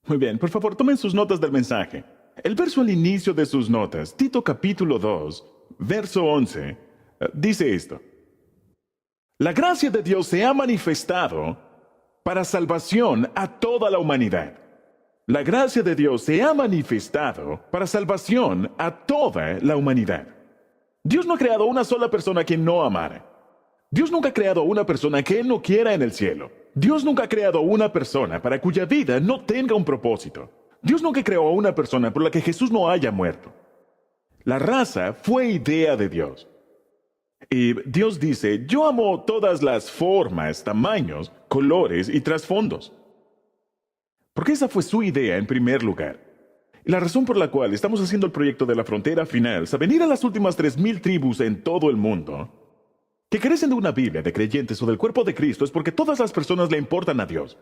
Muy bien, por favor, tomen sus notas del mensaje. El verso al inicio de sus notas, Tito capítulo 2, verso 11, dice esto. La gracia de Dios se ha manifestado para salvación a toda la humanidad. La gracia de Dios se ha manifestado para salvación a toda la humanidad. Dios no ha creado una sola persona que no amara. Dios nunca ha creado una persona que Él no quiera en el cielo. Dios nunca ha creado una persona para cuya vida no tenga un propósito. Dios nunca creó a una persona por la que Jesús no haya muerto. La raza fue idea de Dios. Y Dios dice, yo amo todas las formas, tamaños, colores y trasfondos. Porque esa fue su idea en primer lugar. Y la razón por la cual estamos haciendo el proyecto de la frontera final, es venir a las últimas 3,000 tribus en todo el mundo, que carecen de una Biblia, de creyentes o del cuerpo de Cristo, es porque todas las personas le importan a Dios.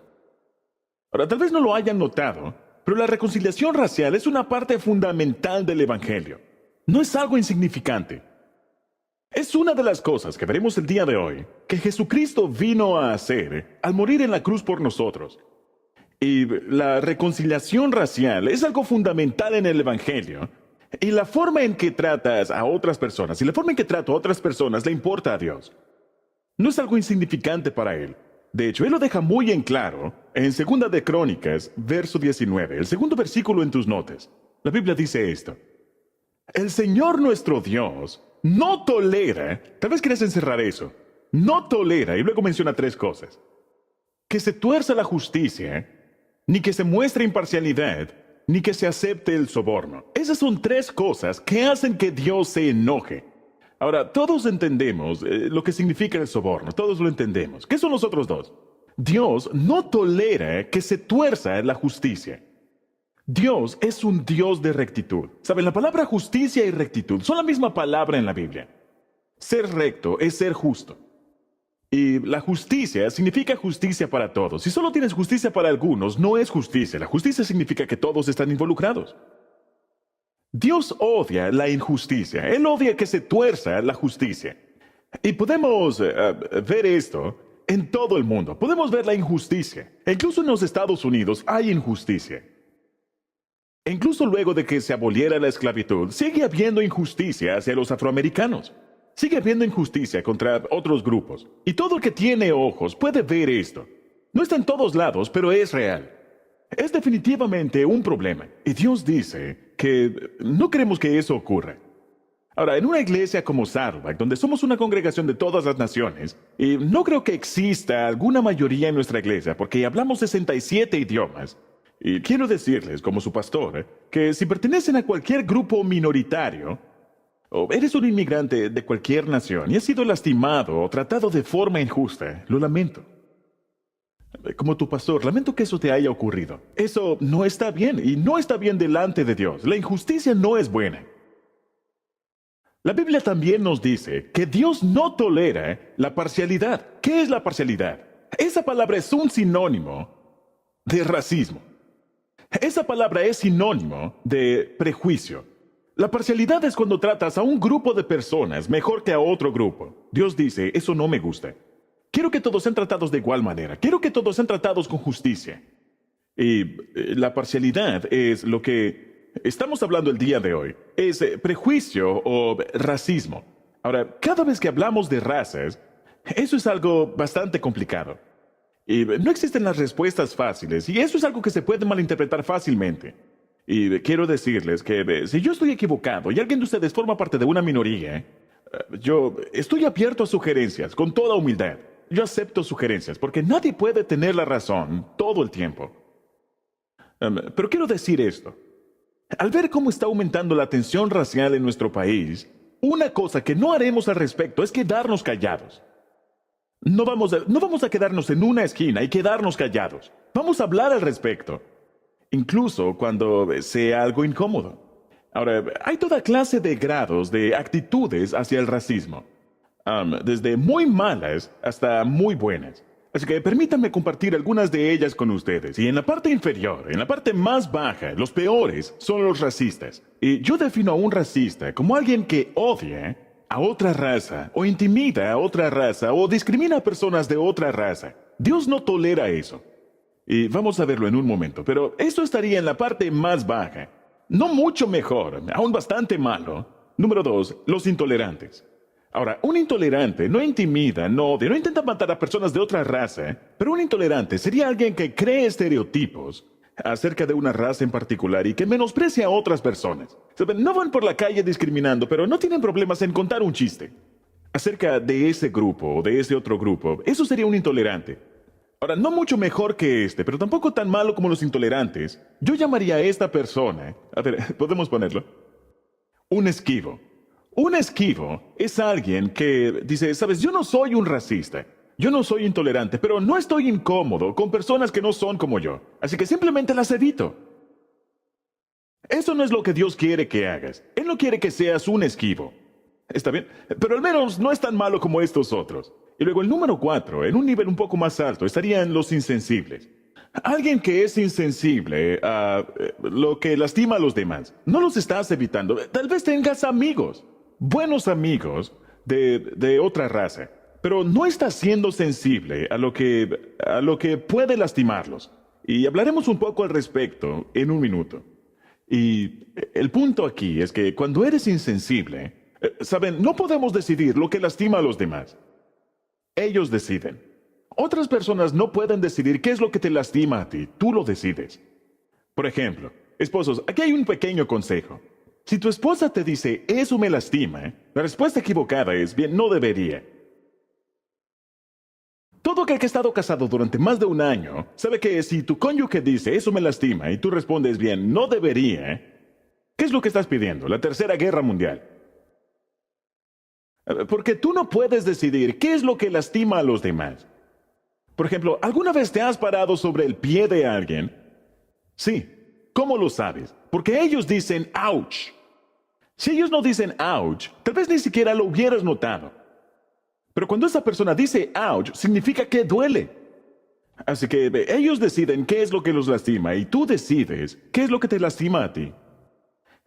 Ahora, tal vez no lo hayan notado, pero la reconciliación racial es una parte fundamental del Evangelio. No es algo insignificante. Es una de las cosas que veremos el día de hoy, que Jesucristo vino a hacer al morir en la cruz por nosotros. Y la reconciliación racial es algo fundamental en el Evangelio. Y la forma en que tratas a otras personas y la forma en que trato a otras personas le importa a Dios. No es algo insignificante para Él. De hecho, Él lo deja muy en claro en 2 de Crónicas, verso 19, el segundo versículo en tus notas. La Biblia dice esto. El Señor nuestro Dios no tolera, tal vez quieras encerrar eso, no tolera, y luego menciona 3 cosas. Que se tuerza la justicia, ni que se muestre imparcialidad, ni que se acepte el soborno. Esas son 3 cosas que hacen que Dios se enoje. Ahora, todos entendemos lo que significa el soborno, todos lo entendemos. ¿Qué son los otros 2? Dios no tolera que se tuerza la justicia. Dios es un Dios de rectitud. ¿Saben? La palabra justicia y rectitud son la misma palabra en la Biblia. Ser recto es ser justo. Y la justicia significa justicia para todos. Si solo tienes justicia para algunos, no es justicia. La justicia significa que todos están involucrados. Dios odia la injusticia. Él odia que se tuerza la justicia. Y podemos ver esto en todo el mundo. Podemos ver la injusticia. Incluso en los Estados Unidos hay injusticia. E incluso luego de que se aboliera la esclavitud, sigue habiendo injusticia hacia los afroamericanos. Sigue habiendo injusticia contra otros grupos. Y todo el que tiene ojos puede ver esto. No está en todos lados, pero es real. Es definitivamente un problema. Y Dios dice que no queremos que eso ocurra. Ahora, en una iglesia como Saddleback, donde somos una congregación de todas las naciones, y no creo que exista alguna mayoría en nuestra iglesia, porque hablamos 67 idiomas. Y quiero decirles, como su pastor, que si pertenecen a cualquier grupo minoritario, o eres un inmigrante de cualquier nación y has sido lastimado o tratado de forma injusta, lo lamento. Como tu pastor, lamento que eso te haya ocurrido. Eso no está bien y no está bien delante de Dios. La injusticia no es buena. La Biblia también nos dice que Dios no tolera la parcialidad. ¿Qué es la parcialidad? Esa palabra es un sinónimo de racismo. Esa palabra es sinónimo de prejuicio. La parcialidad es cuando tratas a un grupo de personas mejor que a otro grupo. Dios dice, eso no me gusta. Quiero que todos sean tratados de igual manera. Quiero que todos sean tratados con justicia. Y la parcialidad es lo que estamos hablando el día de hoy. Es prejuicio o racismo. Ahora, cada vez que hablamos de razas, eso es algo bastante complicado. Y no existen las respuestas fáciles, y eso es algo que se puede malinterpretar fácilmente. Y quiero decirles que si yo estoy equivocado y alguien de ustedes forma parte de una minoría, yo estoy abierto a sugerencias, con toda humildad. Yo acepto sugerencias, porque nadie puede tener la razón todo el tiempo. Pero quiero decir esto. Al ver cómo está aumentando la tensión racial en nuestro país, una cosa que no haremos al respecto es quedarnos callados. No vamos a quedarnos en una esquina y quedarnos callados. Vamos a hablar al respecto, incluso cuando sea algo incómodo. Ahora, hay toda clase de grados de actitudes hacia el racismo, desde muy malas hasta muy buenas. Así que permítanme compartir algunas de ellas con ustedes. Y en la parte inferior, en la parte más baja, los peores son los racistas. Y yo defino a un racista como alguien que odia a otra raza, o intimida a otra raza, o discrimina a personas de otra raza. Dios no tolera eso. Y vamos a verlo en un momento, pero esto estaría en la parte más baja. No mucho mejor, aún bastante malo. Número 2, los intolerantes. Ahora, un intolerante no intimida, no odia, no intenta matar a personas de otra raza, pero un intolerante sería alguien que cree estereotipos acerca de una raza en particular y que menosprecia a otras personas. ¿Saben? No van por la calle discriminando, pero no tienen problemas en contar un chiste acerca de ese grupo o de ese otro grupo. Eso sería un intolerante. Ahora, no mucho mejor que este, pero tampoco tan malo como los intolerantes. Yo llamaría a esta persona, a ver, podemos ponerlo, un esquivo. Un esquivo es alguien que dice, sabes, yo no soy un racista, yo no soy intolerante, pero no estoy incómodo con personas que no son como yo, así que simplemente las evito. Eso no es lo que Dios quiere que hagas. Él no quiere que seas un esquivo. ¿Está bien? Pero al menos no es tan malo como estos otros. Y luego el número 4, en un nivel un poco más alto, estarían los insensibles. Alguien que es insensible a lo que lastima a los demás. No los estás evitando. Tal vez tengas amigos, buenos amigos de otra raza, pero no estás siendo sensible a lo que puede lastimarlos. Y hablaremos un poco al respecto en un minuto. Y el punto aquí es que cuando eres insensible, saben, no podemos decidir lo que lastima a los demás. Ellos deciden. Otras personas no pueden decidir qué es lo que te lastima a ti. Tú lo decides. Por ejemplo, esposos, aquí hay un pequeño consejo. Si tu esposa te dice, eso me lastima, la respuesta equivocada es, bien, no debería. Todo aquel que ha estado casado durante más de un año sabe que si tu cónyuge dice, eso me lastima, y tú respondes, bien, no debería, ¿qué es lo que estás pidiendo? La Tercera Guerra Mundial. Porque tú no puedes decidir qué es lo que lastima a los demás. Por ejemplo, ¿alguna vez te has parado sobre el pie de alguien? Sí. ¿Cómo lo sabes? Porque ellos dicen ouch. Si ellos no dicen ouch, tal vez ni siquiera lo hubieras notado. Pero cuando esa persona dice ouch, significa que duele. Así que ellos deciden qué es lo que los lastima y tú decides qué es lo que te lastima a ti.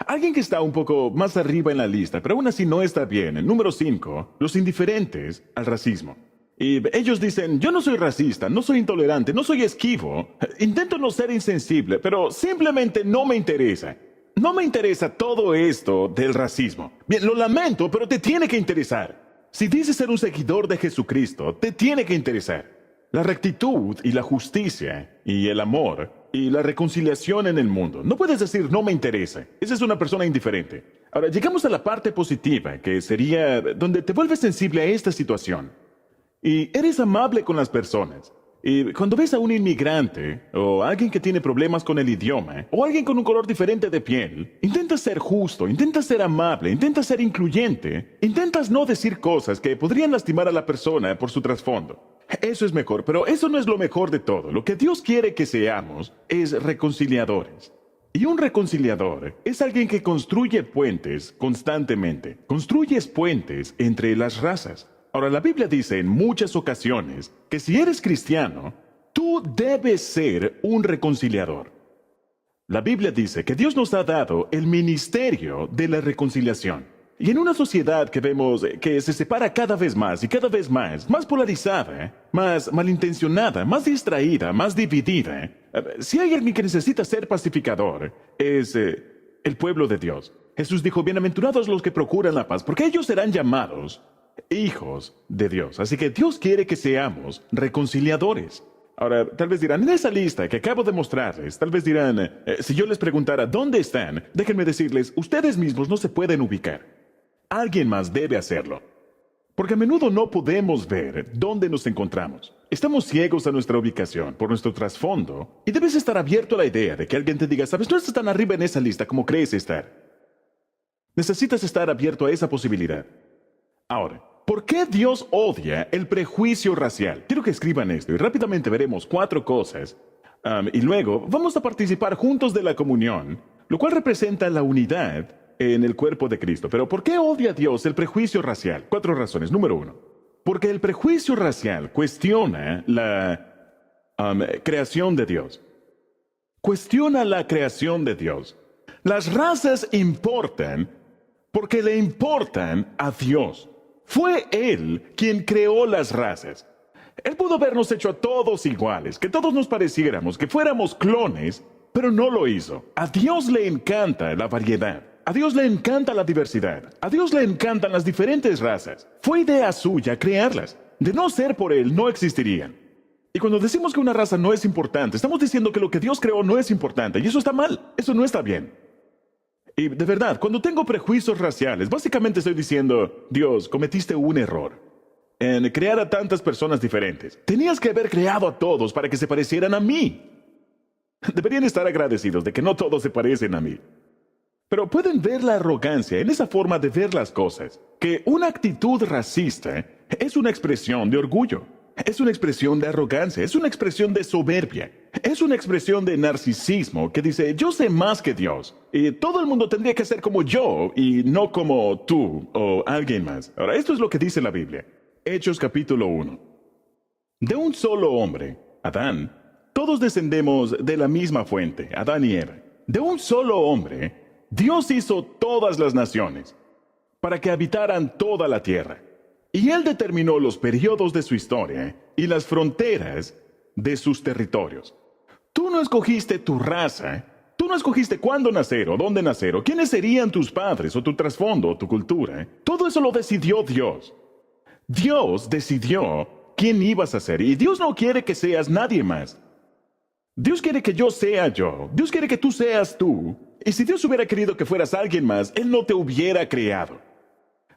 Alguien que está un poco más arriba en la lista, pero aún así no está bien. El número 5, los indiferentes al racismo. Y ellos dicen, yo no soy racista, no soy intolerante, no soy esquivo. Intento no ser insensible, pero simplemente no me interesa. No me interesa todo esto del racismo. Bien, lo lamento, pero te tiene que interesar. Si dices ser un seguidor de Jesucristo, te tiene que interesar. La rectitud y la justicia y el amor y la reconciliación en el mundo. No puedes decir no me interesa. Esa es una persona indiferente. Ahora, llegamos a la parte positiva, que sería donde te vuelves sensible a esta situación. Y eres amable con las personas. Y cuando ves a un inmigrante, o alguien que tiene problemas con el idioma, o alguien con un color diferente de piel, intentas ser justo, intentas ser amable, intentas ser incluyente, intentas no decir cosas que podrían lastimar a la persona por su trasfondo. Eso es mejor, pero eso no es lo mejor de todo. Lo que Dios quiere que seamos es reconciliadores. Y un reconciliador es alguien que construye puentes constantemente. Construyes puentes entre las razas. Ahora, la Biblia dice en muchas ocasiones que si eres cristiano, tú debes ser un reconciliador. La Biblia dice que Dios nos ha dado el ministerio de la reconciliación. Y en una sociedad que vemos que se separa cada vez más y cada vez más polarizada, más malintencionada, más distraída, más dividida, si hay alguien que necesita ser pacificador, es el pueblo de Dios. Jesús dijo, bienaventurados los que procuran la paz, porque ellos serán llamados hijos de Dios. Así que Dios quiere que seamos reconciliadores. Ahora, tal vez dirán, en esa lista que acabo de mostrarles, tal vez dirán, si yo les preguntara dónde están, déjenme decirles, ustedes mismos no se pueden ubicar. Alguien más debe hacerlo. Porque a menudo no podemos ver dónde nos encontramos. Estamos ciegos a nuestra ubicación, por nuestro trasfondo, y debes estar abierto a la idea de que alguien te diga, sabes, no estás tan arriba en esa lista como crees estar. Necesitas estar abierto a esa posibilidad. Ahora, ¿por qué Dios odia el prejuicio racial? Quiero que escriban esto y rápidamente veremos 4 cosas. Y luego vamos a participar juntos de la comunión, lo cual representa la unidad en el cuerpo de Cristo. Pero ¿por qué odia Dios el prejuicio racial? 4 razones. Número 1. Porque el prejuicio racial cuestiona la creación de Dios. Cuestiona la creación de Dios. Las razas importan porque le importan a Dios. Fue Él quien creó las razas. Él pudo habernos hecho a todos iguales, que todos nos pareciéramos, que fuéramos clones, pero no lo hizo. A Dios le encanta la variedad. A Dios le encanta la diversidad. A Dios le encantan las diferentes razas. Fue idea suya crearlas. De no ser por Él, no existirían. Y cuando decimos que una raza no es importante, estamos diciendo que lo que Dios creó no es importante, y eso está mal, eso no está bien. Y de verdad, cuando tengo prejuicios raciales, básicamente estoy diciendo, Dios, cometiste un error en crear a tantas personas diferentes. Tenías que haber creado a todos para que se parecieran a mí. Deberían estar agradecidos de que no todos se parecen a mí. Pero pueden ver la arrogancia en esa forma de ver las cosas, que una actitud racista es una expresión de orgullo, es una expresión de arrogancia, es una expresión de soberbia, es una expresión de narcisismo que dice, yo sé más que Dios, y todo el mundo tendría que ser como yo y no como tú o alguien más. Ahora, esto es lo que dice la Biblia. Hechos capítulo 1. De un solo hombre, Adán, todos descendemos de la misma fuente, Adán y Eva. De un solo hombre, Dios hizo todas las naciones para que habitaran toda la tierra. Y Él determinó los periodos de su historia y las fronteras de sus territorios. Tú no escogiste tu raza, tú no escogiste cuándo nacer o dónde nacer o quiénes serían tus padres o tu trasfondo o tu cultura. Todo eso lo decidió Dios. Dios decidió quién ibas a ser y Dios no quiere que seas nadie más. Dios quiere que yo sea yo. Dios quiere que tú seas tú. Y si Dios hubiera querido que fueras alguien más, Él no te hubiera creado.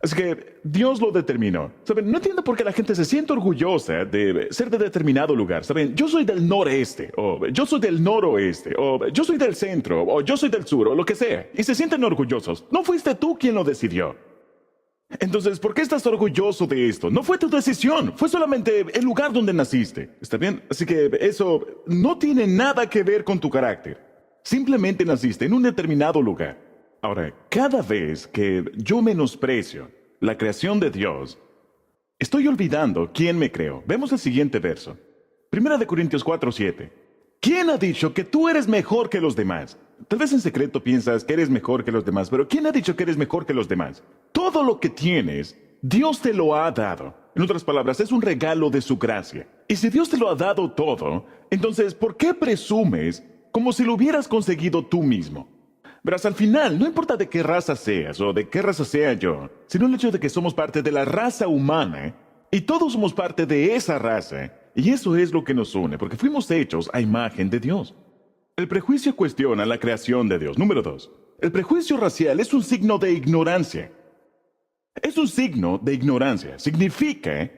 Así que Dios lo determinó. ¿Saben? No entiendo por qué la gente se siente orgullosa de ser de determinado lugar. ¿Saben? Yo soy del noreste, o yo soy del noroeste, o yo soy del centro, o yo soy del sur, o lo que sea. Y se sienten orgullosos. No fuiste tú quien lo decidió. Entonces, ¿por qué estás orgulloso de esto? No fue tu decisión, fue solamente el lugar donde naciste. ¿Está bien? Así que eso no tiene nada que ver con tu carácter. Simplemente naciste en un determinado lugar. Ahora, cada vez que yo menosprecio la creación de Dios, estoy olvidando quién me creó. Vemos el siguiente verso. 1 Corintios 4:7. ¿Quién ha dicho que tú eres mejor que los demás? Tal vez en secreto piensas que eres mejor que los demás, pero ¿quién ha dicho que eres mejor que los demás? Todo lo que tienes, Dios te lo ha dado. En otras palabras, es un regalo de su gracia. Y si Dios te lo ha dado todo, entonces, ¿por qué presumes como si lo hubieras conseguido tú mismo? Verás, al final, no importa de qué raza seas o de qué raza sea yo, sino el hecho de que somos parte de la raza humana y todos somos parte de esa raza, y eso es lo que nos une, porque fuimos hechos a imagen de Dios. El prejuicio cuestiona la creación de Dios. Número 2. El prejuicio racial es un signo de ignorancia. Es un signo de ignorancia. Significa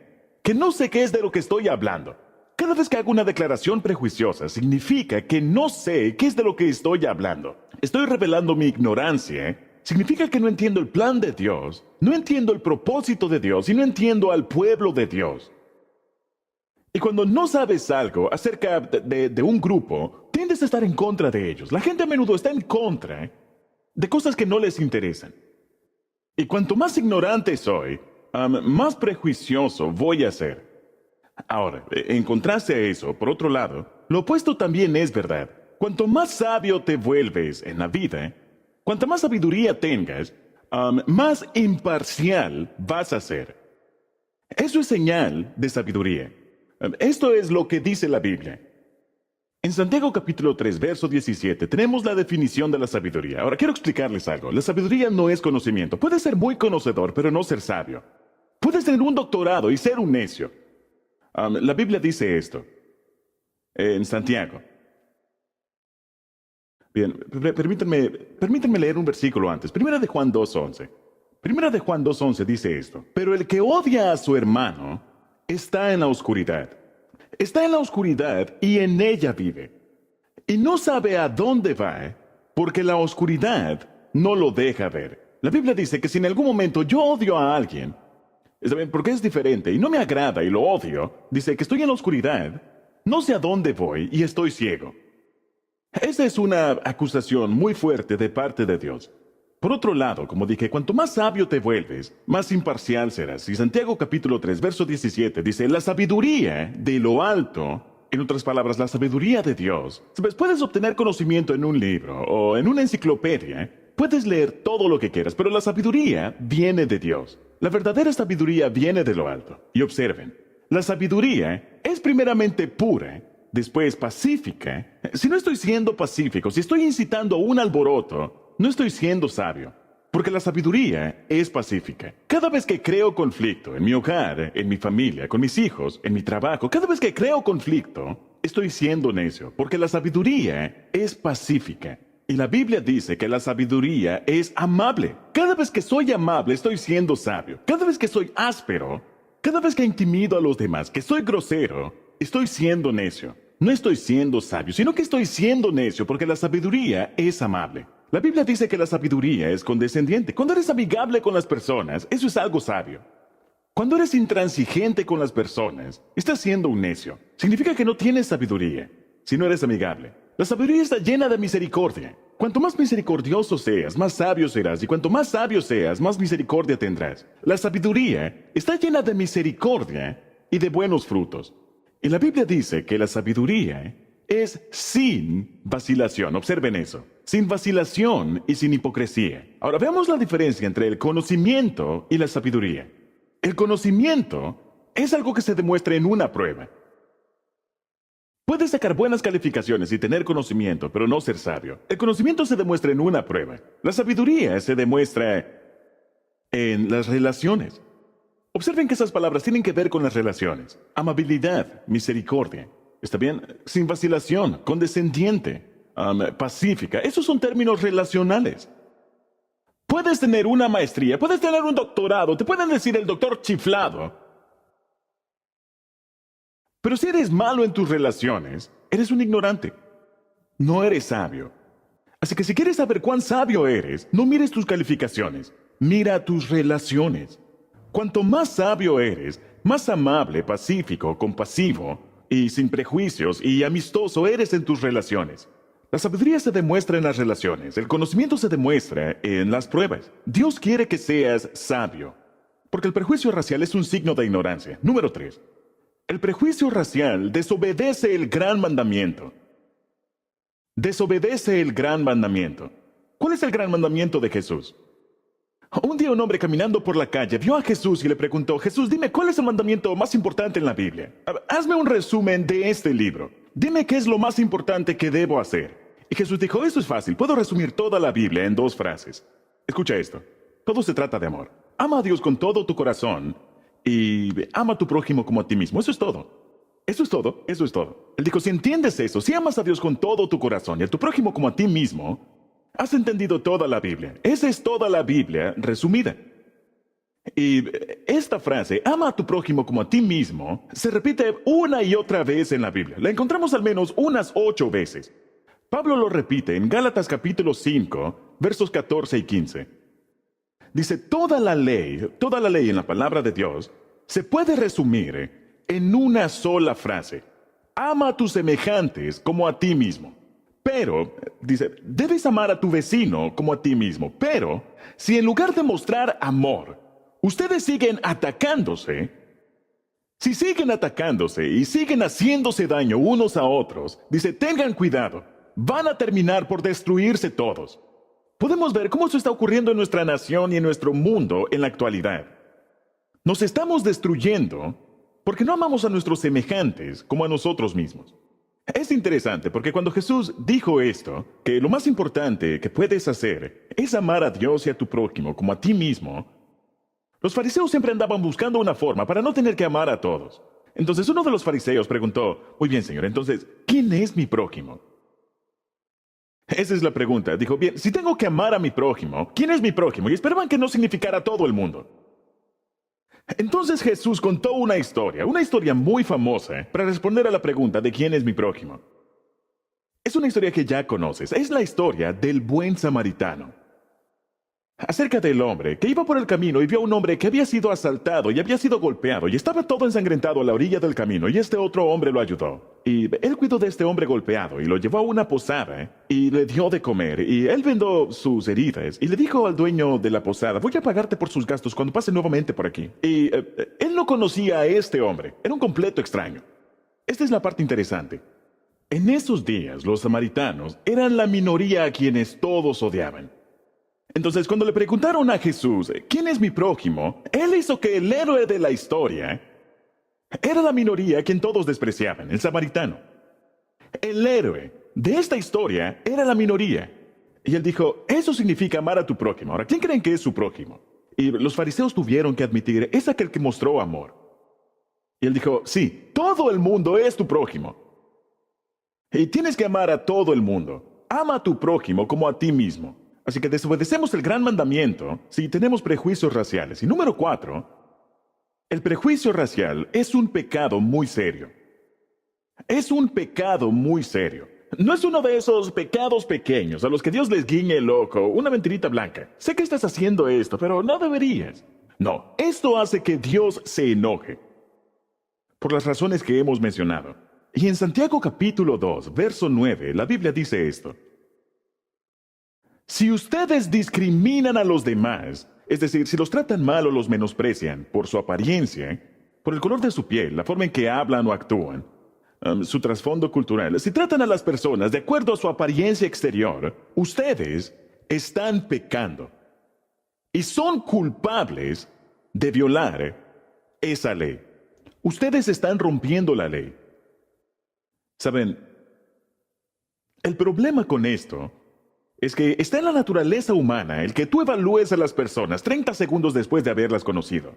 que no sé qué es de lo que estoy hablando. Cada vez que hago una declaración prejuiciosa, significa que no sé qué es de lo que estoy hablando. Estoy revelando mi ignorancia. Significa que no entiendo el plan de Dios, no entiendo el propósito de Dios y no entiendo al pueblo de Dios. Y cuando no sabes algo acerca de un grupo, tiendes a estar en contra de ellos. La gente a menudo está en contra de cosas que no les interesan. Y cuanto más ignorante soy, más prejuicioso voy a ser. Ahora, en contraste a eso, por otro lado, lo opuesto también es verdad. Cuanto más sabio te vuelves en la vida, cuanta más sabiduría tengas, más imparcial vas a ser. Eso es señal de sabiduría. Esto es lo que dice la Biblia. En Santiago capítulo 3, verso 17, tenemos la definición de la sabiduría. Ahora, quiero explicarles algo. La sabiduría no es conocimiento. Puedes ser muy conocedor, pero no ser sabio. Puedes tener un doctorado y ser un necio. La Biblia dice esto en Santiago. Bien, permítanme leer un versículo antes. Primera de Juan 2:11. Primera de Juan 2:11 dice esto. Pero el que odia a su hermano está en la oscuridad. Está en la oscuridad y en ella vive. Y no sabe a dónde va, porque la oscuridad no lo deja ver. La Biblia dice que si en algún momento yo odio a alguien, porque es diferente y no me agrada y lo odio, dice que estoy en la oscuridad, no sé a dónde voy y estoy ciego. Esa es una acusación muy fuerte de parte de Dios. Por otro lado, como dije, cuanto más sabio te vuelves, más imparcial serás. Y Santiago capítulo 3, verso 17 dice, la sabiduría de lo alto, en otras palabras, la sabiduría de Dios. ¿Sabes? Puedes obtener conocimiento en un libro o en una enciclopedia. Puedes leer todo lo que quieras, pero la sabiduría viene de Dios. La verdadera sabiduría viene de lo alto. Y observen, La sabiduría es primeramente pura, después pacífica. Si no estoy siendo pacífico, si estoy incitando a un alboroto, no estoy siendo sabio. Porque la sabiduría es pacífica. Cada vez que creo conflicto en mi hogar, en mi familia, con mis hijos, en mi trabajo, cada vez que creo conflicto, estoy siendo necio. Porque la sabiduría es pacífica. Y la Biblia dice que la sabiduría es amable. Cada vez que soy amable, estoy siendo sabio. Cada vez que soy áspero, cada vez que intimido a los demás, que soy grosero, estoy siendo necio. No estoy siendo sabio, sino que estoy siendo necio porque la sabiduría es amable. La Biblia dice que la sabiduría es condescendiente. Cuando eres amigable con las personas, eso es algo sabio. Cuando eres intransigente con las personas, estás siendo un necio. Significa que no tienes sabiduría, si no eres amigable. La sabiduría está llena de misericordia. Cuanto más misericordioso seas, más sabio serás. Y cuanto más sabio seas, más misericordia tendrás. La sabiduría está llena de misericordia y de buenos frutos. Y la Biblia dice que la sabiduría es sin vacilación. Observen eso. Sin vacilación y sin hipocresía. Ahora veamos la diferencia entre el conocimiento y la sabiduría. El conocimiento es algo que se demuestra en una prueba. Puedes sacar buenas calificaciones y tener conocimiento, pero no ser sabio. El conocimiento se demuestra en una prueba. La sabiduría se demuestra en las relaciones. Observen que esas palabras tienen que ver con las relaciones. Amabilidad, misericordia. ¿Está bien? Sin vacilación, condescendiente, pacífica. Esos son términos relacionales. Puedes tener una maestría, puedes tener un doctorado, te pueden decir el doctor chiflado. Pero si eres malo en tus relaciones, eres un ignorante. No eres sabio. Así que si quieres saber cuán sabio eres, no mires tus calificaciones, mira tus relaciones. Cuanto más sabio eres, más amable, pacífico, compasivo y sin prejuicios y amistoso eres en tus relaciones. La sabiduría se demuestra en las relaciones, el conocimiento se demuestra en las pruebas. Dios quiere que seas sabio, porque el prejuicio racial es un signo de ignorancia. Número 3. El prejuicio racial desobedece el gran mandamiento. Desobedece el gran mandamiento. ¿Cuál es el gran mandamiento de Jesús? Un día un hombre caminando por la calle vio a Jesús y le preguntó: Jesús, dime, ¿cuál es el mandamiento más importante en la Biblia? Hazme un resumen de este libro. Dime qué es lo más importante que debo hacer. Y Jesús dijo: eso es fácil, puedo resumir toda la Biblia en 2 frases. Escucha esto. Todo se trata de amor. Ama a Dios con todo tu corazón y ama a tu prójimo como a ti mismo. Eso es todo. Eso es todo. Eso es todo. Él dijo: si entiendes eso, si amas a Dios con todo tu corazón y a tu prójimo como a ti mismo, has entendido toda la Biblia. Esa es toda la Biblia resumida. Y esta frase, ama a tu prójimo como a ti mismo, se repite una y otra vez en la Biblia. La encontramos al menos unas 8 veces. Pablo lo repite en Gálatas capítulo 5, versos 14 y 15. Dice: toda la ley en la palabra de Dios se puede resumir en una sola frase. Ama a tus semejantes como a ti mismo. Pero, dice, debes amar a tu vecino como a ti mismo. Pero, si en lugar de mostrar amor, ustedes siguen atacándose, si siguen atacándose y siguen haciéndose daño unos a otros, dice, tengan cuidado, van a terminar por destruirse todos. Podemos ver cómo eso está ocurriendo en nuestra nación y en nuestro mundo en la actualidad. Nos estamos destruyendo porque no amamos a nuestros semejantes como a nosotros mismos. Es interesante porque cuando Jesús dijo esto, que lo más importante que puedes hacer es amar a Dios y a tu prójimo como a ti mismo, los fariseos siempre andaban buscando una forma para no tener que amar a todos. Entonces uno de los fariseos preguntó: muy bien, Señor, entonces, ¿quién es mi prójimo? Esa es la pregunta. Dijo: bien, si tengo que amar a mi prójimo, ¿quién es mi prójimo? Y esperaban que no significara todo el mundo. Entonces Jesús contó una historia muy famosa, para responder a la pregunta de quién es mi prójimo. Es una historia que ya conoces, es la historia del buen samaritano. Acerca del hombre que iba por el camino y vio a un hombre que había sido asaltado y había sido golpeado y estaba todo ensangrentado a la orilla del camino, y este otro hombre lo ayudó. Y él cuidó de este hombre golpeado y lo llevó a una posada y le dio de comer, y él vendó sus heridas y le dijo al dueño de la posada: voy a pagarte por sus gastos cuando pase nuevamente por aquí. Y él no conocía a este hombre, era un completo extraño. Esta es la parte interesante. En esos días los samaritanos eran la minoría a quienes todos odiaban. Entonces, cuando le preguntaron a Jesús: ¿quién es mi prójimo?, él hizo que el héroe de la historia Era la minoría a quien todos despreciaban, el samaritano. El héroe de esta historia era la minoría. Y él dijo, eso significa amar a tu prójimo. Ahora, ¿quién creen que es su prójimo? Y los fariseos tuvieron que admitir, es aquel que mostró amor. Y él dijo, sí, todo el mundo es tu prójimo. Y tienes que amar a todo el mundo. Ama a tu prójimo como a ti mismo. Así que desobedecemos el gran mandamiento si tenemos prejuicios raciales. Y número 4, el prejuicio racial es un pecado muy serio. Es un pecado muy serio. No es uno de esos pecados pequeños a los que Dios les guiñe el ojo, una mentirita blanca. Sé que estás haciendo esto, pero no deberías. No, esto hace que Dios se enoje. Por las razones que hemos mencionado. Y en Santiago capítulo 2, verso 9, la Biblia dice esto. Si ustedes discriminan a los demás, es decir, si los tratan mal o los menosprecian por su apariencia, por el color de su piel, la forma en que hablan o actúan, su trasfondo cultural, si tratan a las personas de acuerdo a su apariencia exterior, ustedes están pecando y son culpables de violar esa ley. Ustedes están rompiendo la ley. ¿Saben? El problema con esto es que está en la naturaleza humana el que tú evalúes a las personas 30 segundos después de haberlas conocido.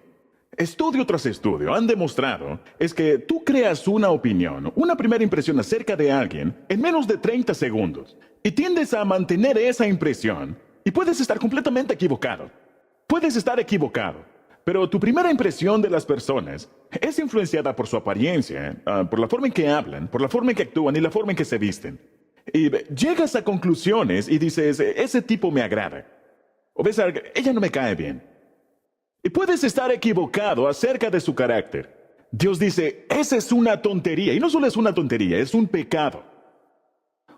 Estudio tras estudio han demostrado es que tú creas una opinión, una primera impresión acerca de alguien en menos de 30 segundos y tiendes a mantener esa impresión y puedes estar completamente equivocado. Puedes estar equivocado, pero tu primera impresión de las personas es influenciada por su apariencia, por la forma en que hablan, por la forma en que actúan y la forma en que se visten. Y llegas a conclusiones y dices, ese tipo me agrada. O ves, ella no me cae bien. Y puedes estar equivocado acerca de su carácter. Dios dice, esa es una tontería. Y no solo es una tontería, es un pecado.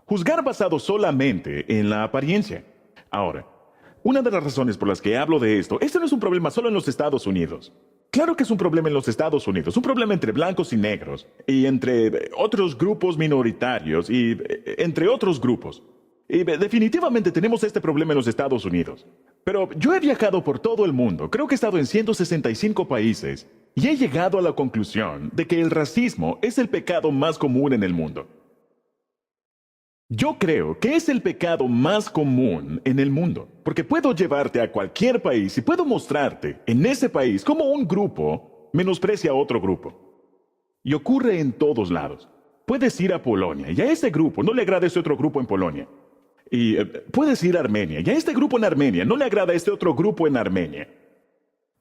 Juzgar basado solamente en la apariencia. Ahora, una de las razones por las que hablo de esto, este no es un problema solo en los Estados Unidos. Claro que es un problema en los Estados Unidos, un problema entre blancos y negros, y entre otros grupos minoritarios, y entre otros grupos. Y definitivamente tenemos este problema en los Estados Unidos. Pero yo he viajado por todo el mundo, creo que he estado en 165 países, y he llegado a la conclusión de que el racismo es el pecado más común en el mundo. Yo creo que es el pecado más común en el mundo, porque puedo llevarte a cualquier país y puedo mostrarte en ese país cómo un grupo menosprecia a otro grupo. Y ocurre en todos lados. Puedes ir a Polonia y a ese grupo no le agrada ese otro grupo en Polonia. Y puedes ir a Armenia y a este grupo en Armenia no le agrada este otro grupo en Armenia.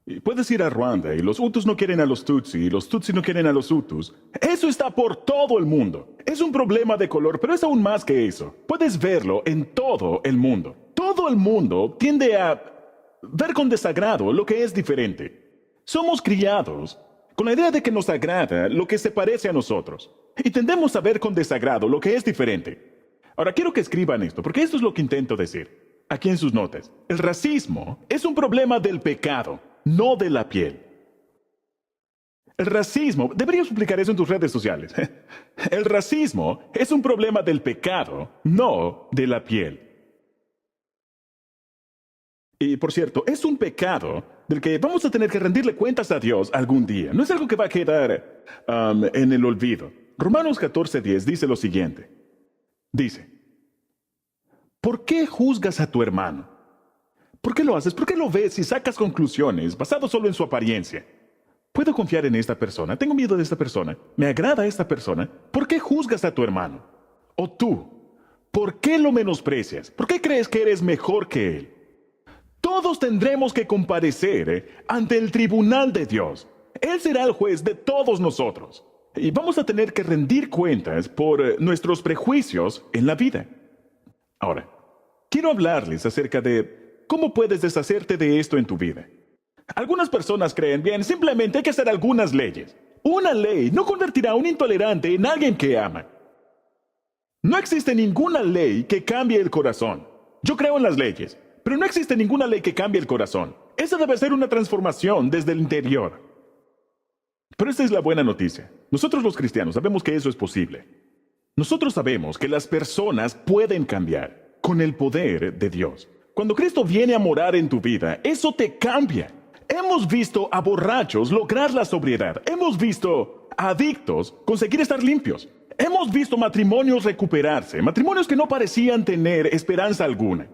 Y puedes ir a Ruanda y los Hutus no quieren a los Tutsi y los Tutsi no quieren a los Hutus. Eso está por todo el mundo. Es un problema de color, pero es aún más que eso. Puedes verlo en todo el mundo. Todo el mundo tiende a ver con desagrado lo que es diferente. Somos criados con la idea de que nos agrada lo que se parece a nosotros. Y tendemos a ver con desagrado lo que es diferente. Ahora quiero que escriban esto, porque esto es lo que intento decir. Aquí en sus notas. El racismo es un problema del pecado, no de la piel. El racismo, deberías publicar eso en tus redes sociales. El racismo es un problema del pecado, no de la piel. Y por cierto, es un pecado del que vamos a tener que rendirle cuentas a Dios algún día. No es algo que va a quedar en el olvido. Romanos 14:10 dice lo siguiente. Dice, ¿por qué juzgas a tu hermano? ¿Por qué lo haces? ¿Por qué lo ves y sacas conclusiones basadas solo en su apariencia? ¿Puedo confiar en esta persona? ¿Tengo miedo de esta persona? ¿Me agrada esta persona? ¿Por qué juzgas a tu hermano? ¿O tú? ¿Por qué lo menosprecias? ¿Por qué crees que eres mejor que él? Todos tendremos que comparecer ante el tribunal de Dios. Él será el juez de todos nosotros. Y vamos a tener que rendir cuentas por nuestros prejuicios en la vida. Ahora, quiero hablarles acerca de cómo puedes deshacerte de esto en tu vida. Algunas personas creen, bien, simplemente hay que hacer algunas leyes. Una ley no convertirá a un intolerante en alguien que ama. No existe ninguna ley que cambie el corazón. Yo creo en las leyes, pero no existe ninguna ley que cambie el corazón. Esa debe ser una transformación desde el interior. Pero esta es la buena noticia. Nosotros los cristianos sabemos que eso es posible. Nosotros sabemos que las personas pueden cambiar con el poder de Dios. Cuando Cristo viene a morar en tu vida, eso te cambia. Hemos visto a borrachos lograr la sobriedad. Hemos visto a adictos conseguir estar limpios. Hemos visto matrimonios recuperarse, matrimonios que no parecían tener esperanza alguna.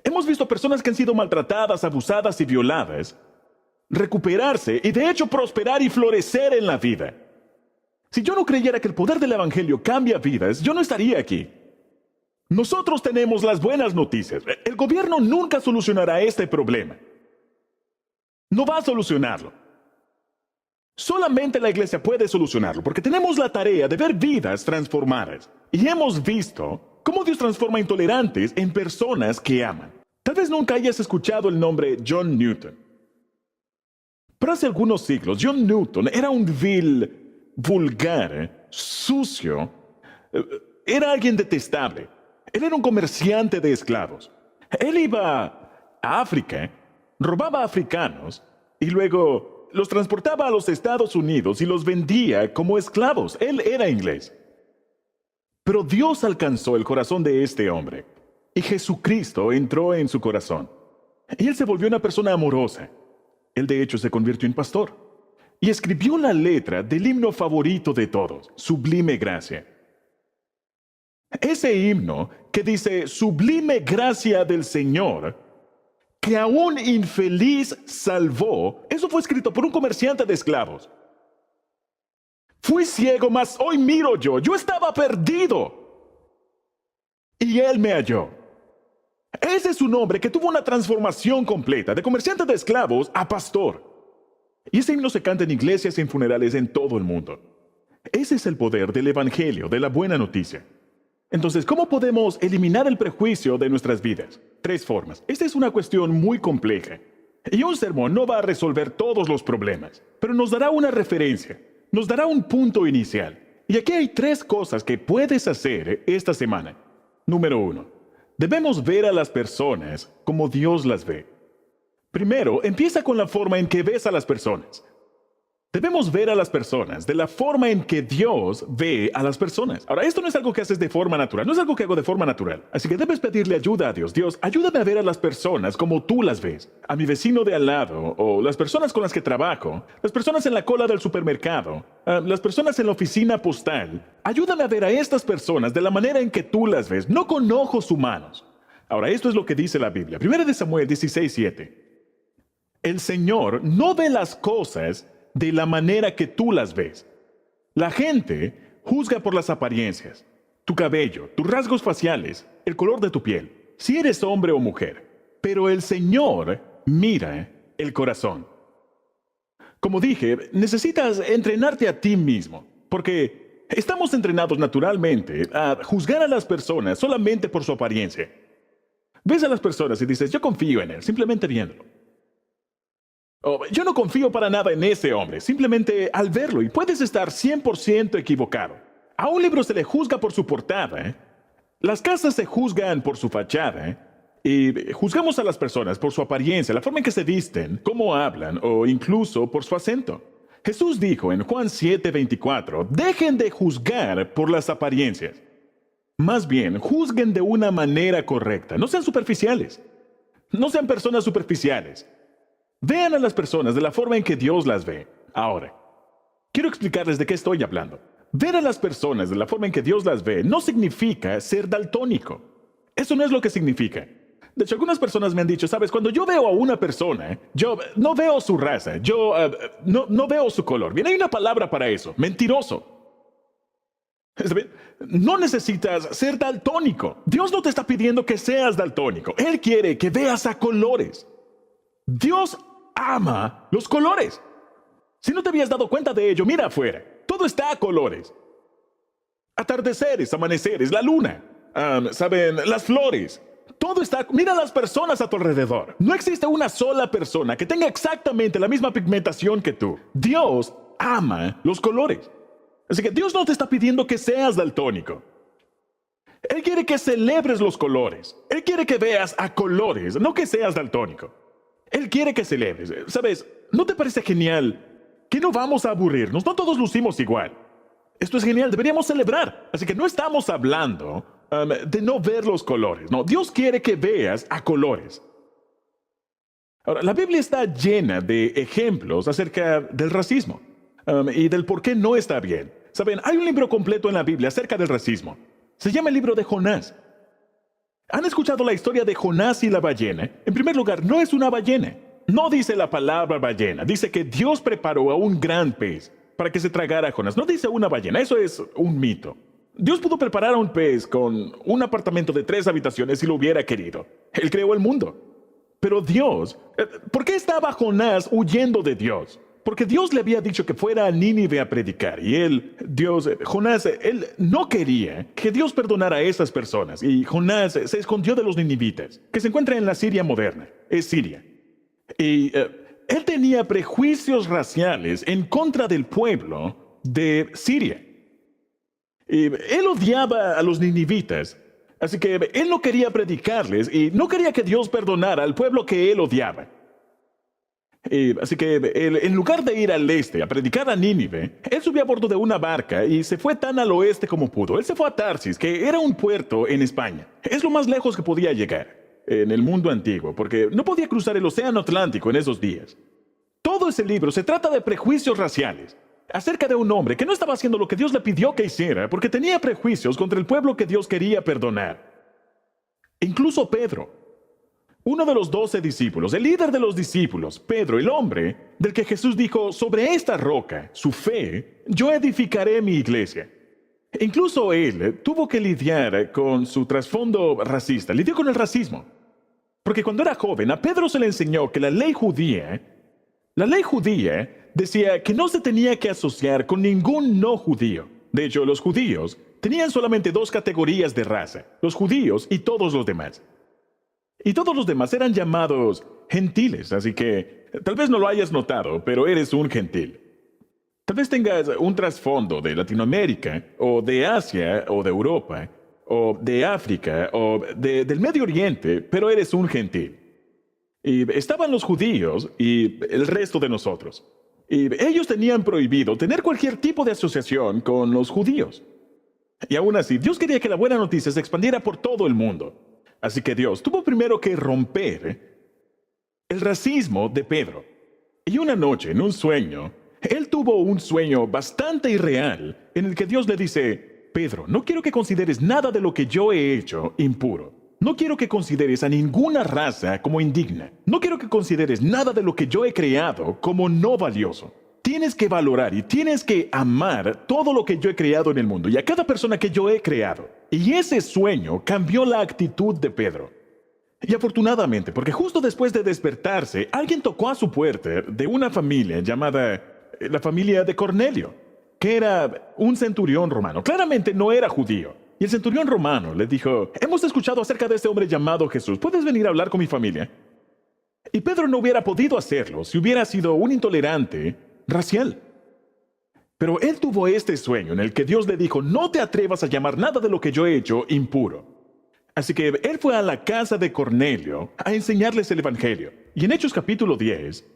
Hemos visto personas que han sido maltratadas, abusadas y violadas recuperarse y de hecho prosperar y florecer en la vida. Si yo no creyera que el poder del Evangelio cambia vidas, yo no estaría aquí. Nosotros tenemos las buenas noticias. El gobierno nunca solucionará este problema. No va a solucionarlo. Solamente la iglesia puede solucionarlo, porque tenemos la tarea de ver vidas transformadas. Y hemos visto cómo Dios transforma intolerantes en personas que aman. Tal vez nunca hayas escuchado el nombre John Newton. Pero hace algunos siglos, John Newton era un vil, vulgar, sucio. Era alguien detestable. Él era un comerciante de esclavos. Él iba a África, robaba a africanos y luego los transportaba a los Estados Unidos y los vendía como esclavos. Él era inglés. Pero Dios alcanzó el corazón de este hombre y Jesucristo entró en su corazón. Y él se volvió una persona amorosa. Él de hecho se convirtió en pastor y escribió la letra del himno favorito de todos, Sublime Gracia. Ese himno que dice, Sublime Gracia del Señor, que a un infeliz salvó, eso fue escrito por un comerciante de esclavos. Fui ciego, mas hoy miro yo estaba perdido y él me halló. Ese es un hombre que tuvo una transformación completa, de comerciante de esclavos a pastor. Y ese himno se canta en iglesias y en funerales en todo el mundo. Ese es el poder del Evangelio, de la buena noticia. Entonces, ¿cómo podemos eliminar el prejuicio de nuestras vidas? 3 formas. Esta es una cuestión muy compleja. Y un sermón no va a resolver todos los problemas, pero nos dará una referencia, nos dará un punto inicial. Y aquí hay 3 cosas que puedes hacer esta semana. Número 1. Debemos ver a las personas como Dios las ve. Primero, empieza con la forma en que ves a las personas. Debemos ver a las personas de la forma en que Dios ve a las personas. Ahora, esto no es algo que haces de forma natural, no es algo que hago de forma natural. Así que debes pedirle ayuda a Dios. Dios, ayúdame a ver a las personas como tú las ves. A mi vecino de al lado, o las personas con las que trabajo, las personas en la cola del supermercado, las personas en la oficina postal. Ayúdame a ver a estas personas de la manera en que tú las ves, no con ojos humanos. Ahora, esto es lo que dice la Biblia. 1 de Samuel 16:7. El Señor no ve las cosas de la manera que tú las ves. La gente juzga por las apariencias, tu cabello, tus rasgos faciales, el color de tu piel, si eres hombre o mujer. Pero el Señor mira el corazón. Como dije, necesitas entrenarte a ti mismo, porque estamos entrenados naturalmente a juzgar a las personas solamente por su apariencia. Ves a las personas y dices, yo confío en él, simplemente viéndolo. Yo no confío para nada en ese hombre, simplemente al verlo, y puedes estar 100% equivocado. A un libro se le juzga por su portada, las casas se juzgan por su fachada, y juzgamos a las personas por su apariencia, la forma en que se visten, cómo hablan, o incluso por su acento. Jesús dijo en Juan 7:24, dejen de juzgar por las apariencias. Más bien, juzguen de una manera correcta, no sean superficiales, no sean personas superficiales. Vean a las personas de la forma en que Dios las ve. Ahora, quiero explicarles de qué estoy hablando. Ver a las personas de la forma en que Dios las ve no significa ser daltónico. Eso no es lo que significa. De hecho, algunas personas me han dicho, sabes, cuando yo veo a una persona, yo no veo su raza, yo no veo su color. Bien, hay una palabra para eso, mentiroso. No necesitas ser daltónico. Dios no te está pidiendo que seas daltónico. Él quiere que veas a colores. Dios ama los colores. Si no te habías dado cuenta de ello, mira afuera. Todo está a colores. Atardeceres, amaneceres, la luna, ¿saben? Las flores. Todo está... Mira las personas a tu alrededor. No existe una sola persona que tenga exactamente la misma pigmentación que tú. Dios ama los colores. Así que Dios no te está pidiendo que seas daltónico. Él quiere que celebres los colores. Él quiere que veas a colores, no que seas daltónico. Él quiere que celebres. ¿Sabes? ¿No te parece genial que no vamos a aburrirnos? No todos lucimos igual. Esto es genial, deberíamos celebrar. Así que no estamos hablando de no ver los colores. No, Dios quiere que veas a colores. Ahora, la Biblia está llena de ejemplos acerca del racismo y del por qué no está bien. Saben, hay un libro completo en la Biblia acerca del racismo. Se llama el libro de Jonás. ¿Han escuchado la historia de Jonás y la ballena? En primer lugar, no es una ballena. No dice la palabra ballena. Dice que Dios preparó a un gran pez para que se tragara a Jonás. No dice una ballena. Eso es un mito. Dios pudo preparar a un pez con un apartamento de 3 habitaciones si lo hubiera querido. Él creó el mundo. Pero Dios, ¿por qué estaba Jonás huyendo de Dios? Porque Dios le había dicho que fuera a Nínive a predicar. Y Jonás, él no quería que Dios perdonara a esas personas. Y Jonás se escondió de los ninivitas, que se encuentra en la Siria moderna. Es Siria. Y él tenía prejuicios raciales en contra del pueblo de Siria. Y él odiaba a los ninivitas. Así que él no quería predicarles y no quería que Dios perdonara al pueblo que él odiaba. Así que él, en lugar de ir al este a predicar a Nínive, él subió a bordo de una barca y se fue tan al oeste como pudo. Él se fue a Tarsis, que era un puerto en España. Es lo más lejos que podía llegar en el mundo antiguo, porque no podía cruzar el océano Atlántico en esos días. Todo ese libro se trata de prejuicios raciales, acerca de un hombre que no estaba haciendo lo que Dios le pidió que hiciera porque tenía prejuicios contra el pueblo que Dios quería perdonar. Incluso Pedro, uno de los 12 discípulos, el líder de los discípulos, Pedro, el hombre del que Jesús dijo, sobre esta roca, su fe, yo edificaré mi iglesia. Incluso él tuvo que lidiar con su trasfondo racista, lidió con el racismo. Porque cuando era joven, a Pedro se le enseñó que la ley judía decía que no se tenía que asociar con ningún no judío. De hecho, los judíos tenían solamente 2 categorías de raza, los judíos y todos los demás. Y todos los demás eran llamados gentiles, así que tal vez no lo hayas notado, pero eres un gentil. Tal vez tengas un trasfondo de Latinoamérica, o de Asia, o de Europa, o de África, o del Medio Oriente, pero eres un gentil. Y estaban los judíos y el resto de nosotros. Y ellos tenían prohibido tener cualquier tipo de asociación con los judíos. Y aún así, Dios quería que la buena noticia se expandiera por todo el mundo. Así que Dios tuvo primero que romper el racismo de Pedro. Y una noche, en un sueño, él tuvo un sueño bastante irreal en el que Dios le dice, Pedro, no quiero que consideres nada de lo que yo he hecho impuro. No quiero que consideres a ninguna raza como indigna. No quiero que consideres nada de lo que yo he creado como no valioso. Tienes que valorar y tienes que amar todo lo que yo he creado en el mundo y a cada persona que yo he creado. Y ese sueño cambió la actitud de Pedro. Y afortunadamente, porque justo después de despertarse, alguien tocó a su puerta de una familia llamada la familia de Cornelio, que era un centurión romano. Claramente no era judío. Y el centurión romano le dijo, hemos escuchado acerca de este hombre llamado Jesús. ¿Puedes venir a hablar con mi familia? Y Pedro no hubiera podido hacerlo si hubiera sido un intolerante racial. Pero él tuvo este sueño en el que Dios le dijo, no te atrevas a llamar nada de lo que yo he hecho impuro. Así que él fue a la casa de Cornelio a enseñarles el Evangelio. Y en Hechos capítulo 10,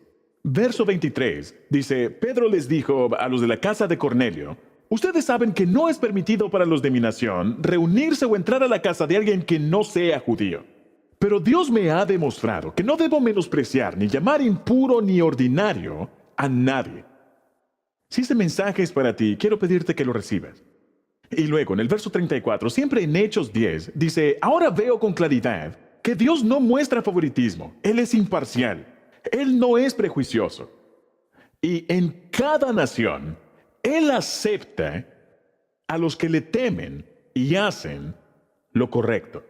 verso 23, dice, Pedro les dijo a los de la casa de Cornelio, ustedes saben que no es permitido para los de mi nación reunirse o entrar a la casa de alguien que no sea judío. Pero Dios me ha demostrado que no debo menospreciar ni llamar impuro ni ordinario a nadie. Si ese mensaje es para ti, quiero pedirte que lo recibas. Y luego, en el verso 34, siempre en Hechos 10, dice, ahora veo con claridad que Dios no muestra favoritismo. Él es imparcial. Él no es prejuicioso. Y en cada nación, Él acepta a los que le temen y hacen lo correcto.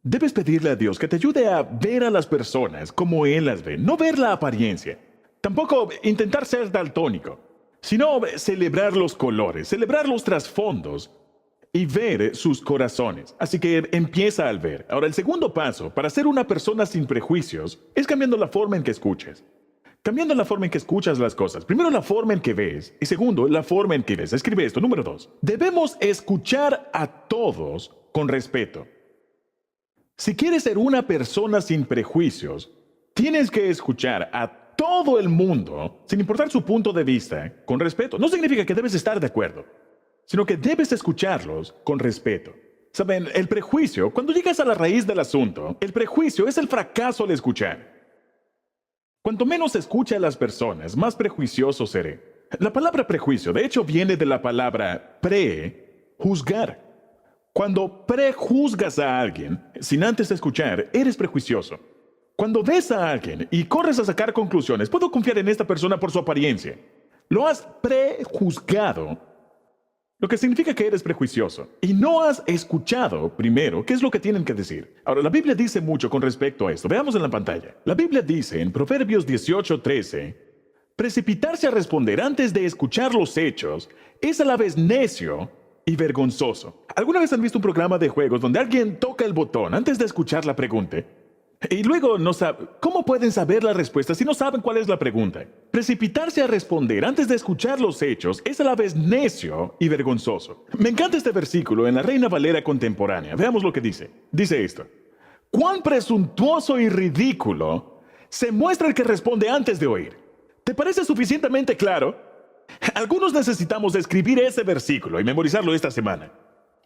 Debes pedirle a Dios que te ayude a ver a las personas como Él las ve, no ver la apariencia. Tampoco intentar ser daltónico, sino celebrar los colores, celebrar los trasfondos y ver sus corazones. Así que empieza al ver. Ahora, el segundo paso para ser una persona sin prejuicios es cambiando la forma en que escuchas. Cambiando la forma en que escuchas las cosas. Primero, la forma en que ves. Y segundo, la forma en que ves. Escribe esto. Número 2. Debemos escuchar a todos con respeto. Si quieres ser una persona sin prejuicios, tienes que escuchar a todo el mundo, sin importar su punto de vista, con respeto. No significa que debes estar de acuerdo, sino que debes escucharlos con respeto. Saben, el prejuicio, cuando llegas a la raíz del asunto, el prejuicio es el fracaso al escuchar. Cuanto menos escuche a las personas, más prejuicioso seré. La palabra prejuicio, de hecho, viene de la palabra prejuzgar. Cuando prejuzgas a alguien, sin antes escuchar, eres prejuicioso. Cuando ves a alguien y corres a sacar conclusiones, puedo confiar en esta persona por su apariencia. Lo has prejuzgado, lo que significa que eres prejuicioso. Y no has escuchado primero qué es lo que tienen que decir. Ahora, la Biblia dice mucho con respecto a esto. Veamos en la pantalla. La Biblia dice en Proverbios 18:13, precipitarse a responder antes de escuchar los hechos es a la vez necio y vergonzoso. ¿Alguna vez han visto un programa de juegos donde alguien toca el botón antes de escuchar la pregunta? Y luego no sabe, ¿cómo pueden saber la respuesta si no saben cuál es la pregunta? Precipitarse a responder antes de escuchar los hechos es a la vez necio y vergonzoso. Me encanta este versículo en la Reina Valera contemporánea. Veamos lo que dice. Dice esto: cuán presuntuoso y ridículo se muestra el que responde antes de oír. ¿Te parece suficientemente claro? Algunos necesitamos escribir ese versículo y memorizarlo esta semana.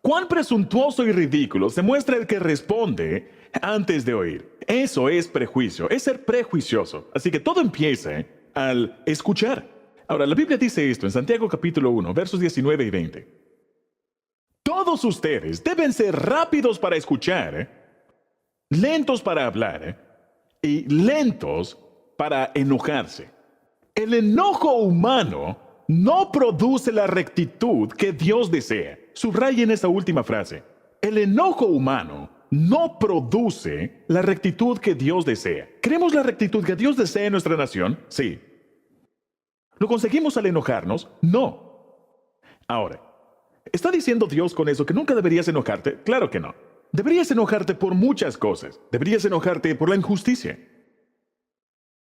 Cuán presuntuoso y ridículo se muestra el que responde antes de oír. Eso es prejuicio, es ser prejuicioso. Así que todo empieza al escuchar. Ahora, la Biblia dice esto en Santiago capítulo 1, versos 19 y 20. Todos ustedes deben ser rápidos para escuchar, lentos para hablar y lentos para enojarse. El enojo humano no produce la rectitud que Dios desea. Subrayen esta última frase. El enojo humano no produce la rectitud que Dios desea. ¿Queremos la rectitud que Dios desea en nuestra nación? Sí. ¿Lo conseguimos al enojarnos? No. Ahora, ¿está diciendo Dios con eso que nunca deberías enojarte? Claro que no. Deberías enojarte por muchas cosas. Deberías enojarte por la injusticia.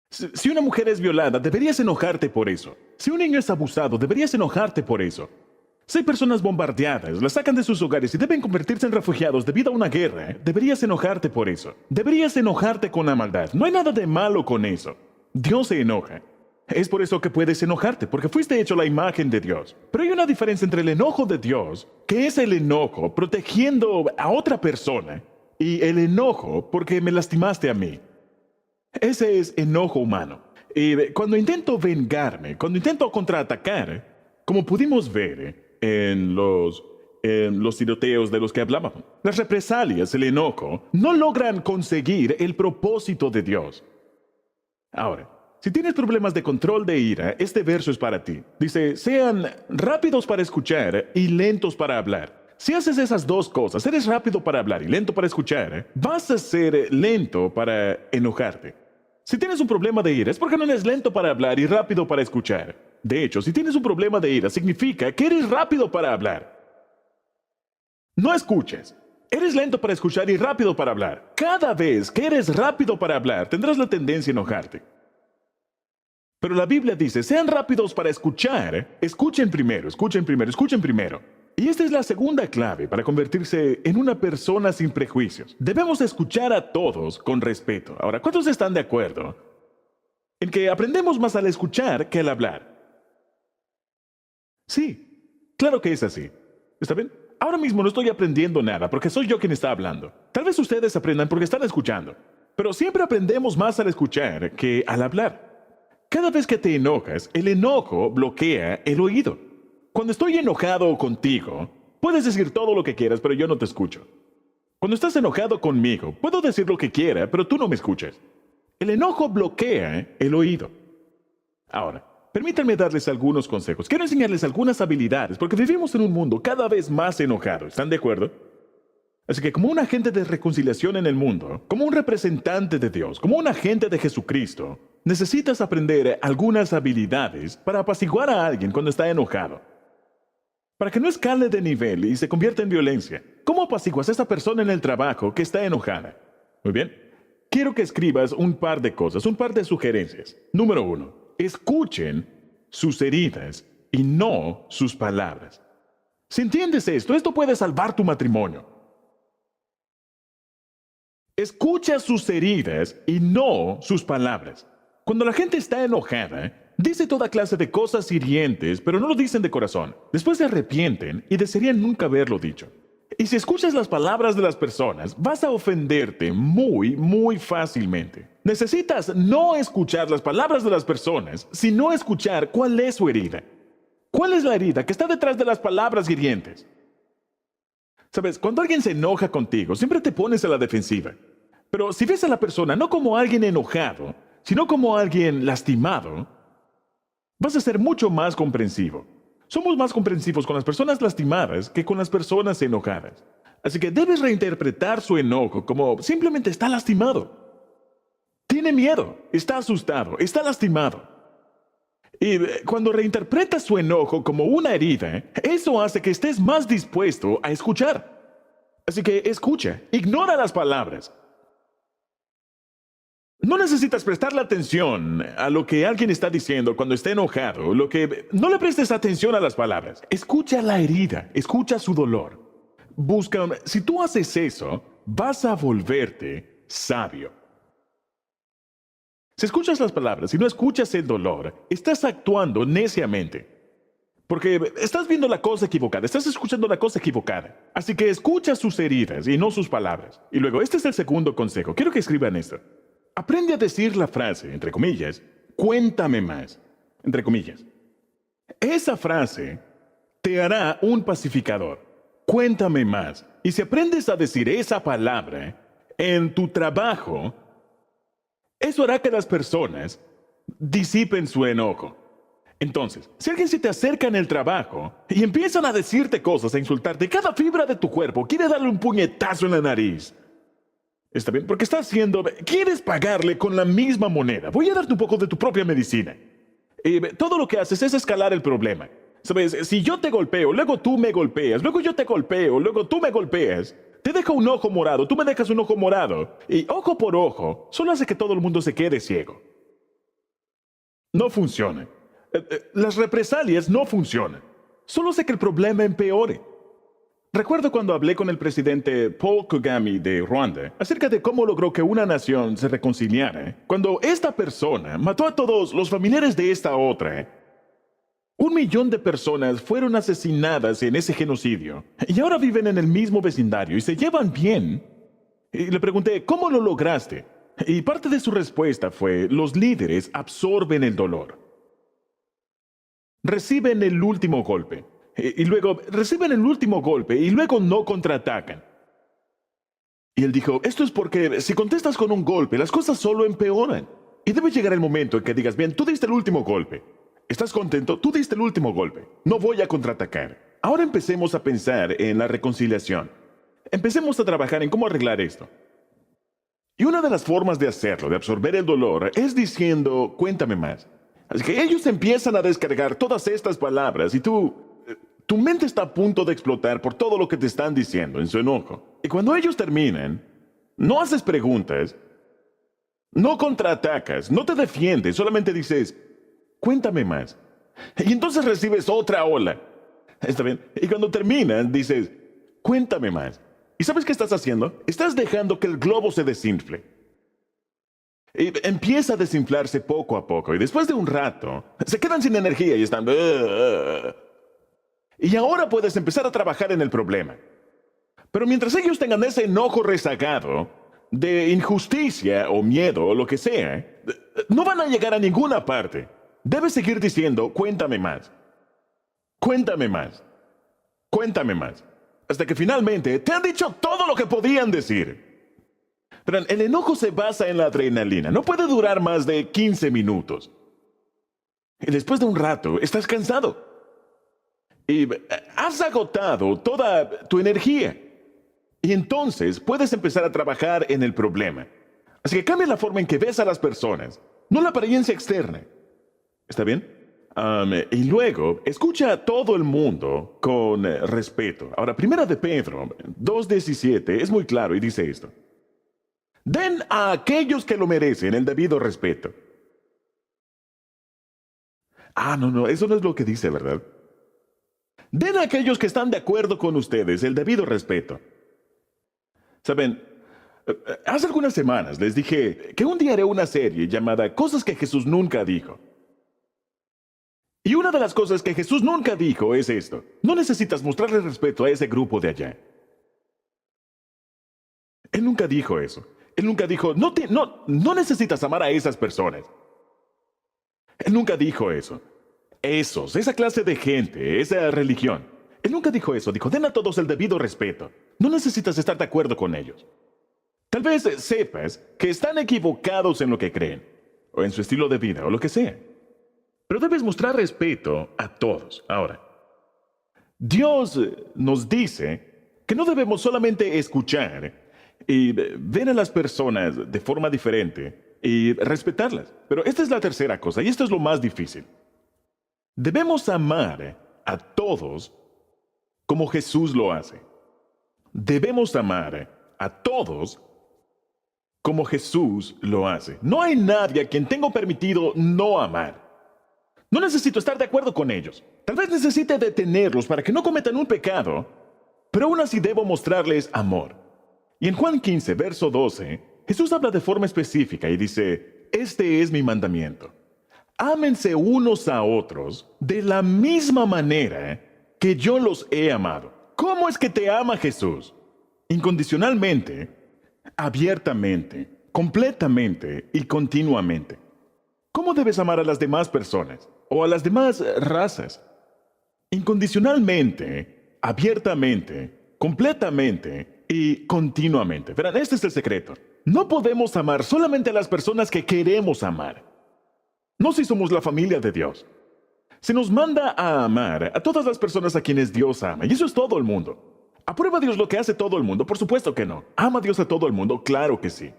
Si una mujer es violada, deberías enojarte por eso. Si un niño es abusado, deberías enojarte por eso. Si hay personas bombardeadas, las sacan de sus hogares y deben convertirse en refugiados debido a una guerra, deberías enojarte por eso. Deberías enojarte con la maldad. No hay nada de malo con eso. Dios se enoja. Es por eso que puedes enojarte, porque fuiste hecho la imagen de Dios. Pero hay una diferencia entre el enojo de Dios, que es el enojo protegiendo a otra persona, y el enojo porque me lastimaste a mí. Ese es enojo humano. Y cuando intento vengarme, cuando intento contraatacar, como pudimos ver en los tiroteos de los que hablábamos, las represalias, el enojo, no logran conseguir el propósito de Dios. Ahora, si tienes problemas de control de ira, este verso es para ti. Dice, sean rápidos para escuchar y lentos para hablar. Si haces esas dos cosas, eres rápido para hablar y lento para escuchar, vas a ser lento para enojarte. Si tienes un problema de ira, es porque no eres lento para hablar y rápido para escuchar. De hecho, si tienes un problema de ira, significa que eres rápido para hablar. No escuches. Eres lento para escuchar y rápido para hablar. Cada vez que eres rápido para hablar, tendrás la tendencia a enojarte. Pero la Biblia dice, sean rápidos para escuchar, escuchen primero, escuchen primero, escuchen primero. Y esta es la segunda clave para convertirse en una persona sin prejuicios. Debemos escuchar a todos con respeto. Ahora, ¿cuántos están de acuerdo en que aprendemos más al escuchar que al hablar? Sí, claro que es así. ¿Está bien? Ahora mismo no estoy aprendiendo nada porque soy yo quien está hablando. Tal vez ustedes aprendan porque están escuchando. Pero siempre aprendemos más al escuchar que al hablar. Cada vez que te enojas, el enojo bloquea el oído. Cuando estoy enojado contigo, puedes decir todo lo que quieras, pero yo no te escucho. Cuando estás enojado conmigo, puedo decir lo que quiera, pero tú no me escuchas. El enojo bloquea el oído. Ahora, permítanme darles algunos consejos. Quiero enseñarles algunas habilidades, porque vivimos en un mundo cada vez más enojado. ¿Están de acuerdo? Así que como un agente de reconciliación en el mundo, como un representante de Dios, como un agente de Jesucristo, necesitas aprender algunas habilidades para apaciguar a alguien cuando está enojado. Para que no escale de nivel y se convierta en violencia. ¿Cómo apaciguas a esa persona en el trabajo que está enojada? Muy bien. Quiero que escribas un par de cosas, un par de sugerencias. Número 1. Escuchen sus heridas y no sus palabras. Si entiendes esto puede salvar tu matrimonio. Escucha sus heridas y no sus palabras. Cuando la gente está enojada, dice toda clase de cosas hirientes, pero no lo dicen de corazón. Después se arrepienten y desearían nunca haberlo dicho. Y si escuchas las palabras de las personas, vas a ofenderte muy, muy fácilmente. Necesitas no escuchar las palabras de las personas, sino escuchar cuál es su herida. ¿Cuál es la herida que está detrás de las palabras hirientes? Sabes, cuando alguien se enoja contigo, siempre te pones a la defensiva. Pero si ves a la persona no como alguien enojado, sino como alguien lastimado, vas a ser mucho más comprensivo. Somos más comprensivos con las personas lastimadas que con las personas enojadas. Así que debes reinterpretar su enojo como simplemente está lastimado. Tiene miedo, está asustado, está lastimado. Y cuando reinterpretas su enojo como una herida, eso hace que estés más dispuesto a escuchar. Así que escucha, ignora las palabras. No necesitas prestarle atención a lo que alguien está diciendo cuando está enojado. No le prestes atención a las palabras. Escucha la herida, escucha su dolor. Si tú haces eso, vas a volverte sabio. Si escuchas las palabras y no escuchas el dolor, estás actuando neciamente. Porque estás viendo la cosa equivocada, estás escuchando la cosa equivocada. Así que escucha sus heridas y no sus palabras. Y luego, este es el segundo consejo. Quiero que escriban esto. Aprende a decir la frase, entre comillas, cuéntame más, entre comillas. Esa frase te hará un pacificador. Cuéntame más. Y si aprendes a decir esa palabra en tu trabajo, eso hará que las personas disipen su enojo. Entonces, si alguien se te acerca en el trabajo y empiezan a decirte cosas, a insultarte, cada fibra de tu cuerpo quiere darle un puñetazo en la nariz. ¿Está bien? Porque quieres pagarle con la misma moneda. Voy a darte un poco de tu propia medicina. Todo lo que haces es escalar el problema. ¿Sabes? Si yo te golpeo, luego tú me golpeas, luego yo te golpeo, luego tú me golpeas, te dejo un ojo morado, tú me dejas un ojo morado. Y ojo por ojo, solo hace que todo el mundo se quede ciego. No funciona. Las represalias no funcionan. Solo hace que el problema empeore. Recuerdo cuando hablé con el presidente Paul Kagame de Ruanda acerca de cómo logró que una nación se reconciliara. Cuando esta persona mató a todos los familiares de esta otra, 1 millón de personas fueron asesinadas en ese genocidio y ahora viven en el mismo vecindario y se llevan bien. Y le pregunté, ¿cómo lo lograste? Y parte de su respuesta fue, los líderes absorben el dolor. Reciben el último golpe. Y luego reciben el último golpe y luego no contraatacan. Y él dijo, esto es porque si contestas con un golpe, las cosas solo empeoran. Y debe llegar el momento en que digas, bien, tú diste el último golpe. ¿Estás contento? Tú diste el último golpe. No voy a contraatacar. Ahora empecemos a pensar en la reconciliación. Empecemos a trabajar en cómo arreglar esto. Y una de las formas de hacerlo, de absorber el dolor, es diciendo, cuéntame más. Así que ellos empiezan a descargar todas estas palabras y tu mente está a punto de explotar por todo lo que te están diciendo en su enojo. Y cuando ellos terminan, no haces preguntas, no contraatacas, no te defiendes, solamente dices, cuéntame más. Y entonces recibes otra ola. ¿Está bien? Y cuando terminan, dices, cuéntame más. ¿Y sabes qué estás haciendo? Estás dejando que el globo se desinfle. Y empieza a desinflarse poco a poco. Y después de un rato, se quedan sin energía y están... Y ahora puedes empezar a trabajar en el problema. Pero mientras ellos tengan ese enojo rezagado de injusticia o miedo o lo que sea, no van a llegar a ninguna parte. Debes seguir diciendo, cuéntame más. Cuéntame más. Cuéntame más. Hasta que finalmente te han dicho todo lo que podían decir. Pero el enojo se basa en la adrenalina. No puede durar más de 15 minutos. Y después de un rato, estás cansado. Y has agotado toda tu energía. Y entonces puedes empezar a trabajar en el problema. Así que cambia la forma en que ves a las personas, no la apariencia externa. ¿Está bien? Y luego, escucha a todo el mundo con respeto. Ahora, Primera de Pedro 2:17 es muy claro y dice esto. Den a aquellos que lo merecen el debido respeto. No, eso no es lo que dice, ¿verdad? Den a aquellos que están de acuerdo con ustedes el debido respeto. Saben, hace algunas semanas les dije que un día haré una serie llamada Cosas que Jesús nunca dijo. Y una de las cosas que Jesús nunca dijo es esto. No necesitas mostrarle respeto a ese grupo de allá. nunca dijo eso. Él nunca dijo, no necesitas amar a esas personas. Él nunca dijo eso. Esa clase de gente, esa religión. Él nunca dijo eso. Dijo, den a todos el debido respeto. No necesitas estar de acuerdo con ellos. Tal vez sepas que están equivocados en lo que creen, o en su estilo de vida, o lo que sea. Pero debes mostrar respeto a todos. Ahora, Dios nos dice que no debemos solamente escuchar y ver a las personas de forma diferente y respetarlas. Pero esta es la tercera cosa, y esto es lo más difícil. Debemos amar a todos como Jesús lo hace. Debemos amar a todos como Jesús lo hace. No hay nadie a quien tengo permitido no amar. No necesito estar de acuerdo con ellos. Tal vez necesite detenerlos para que no cometan un pecado, pero aún así debo mostrarles amor. Y en Juan 15, verso 12, Jesús habla de forma específica y dice, este es mi mandamiento. Ámense unos a otros de la misma manera que yo los he amado. ¿Cómo es que te ama Jesús? Incondicionalmente, abiertamente, completamente y continuamente. ¿Cómo debes amar a las demás personas o a las demás razas? Incondicionalmente, abiertamente, completamente y continuamente. Verán, este es el secreto. No podemos amar solamente a las personas que queremos amar. No si somos la familia de Dios. Se nos manda a amar a todas las personas a quienes Dios ama, y eso es todo el mundo. ¿Aprueba Dios lo que hace todo el mundo? Por supuesto que no. ¿Ama Dios a todo el mundo? Claro que sí.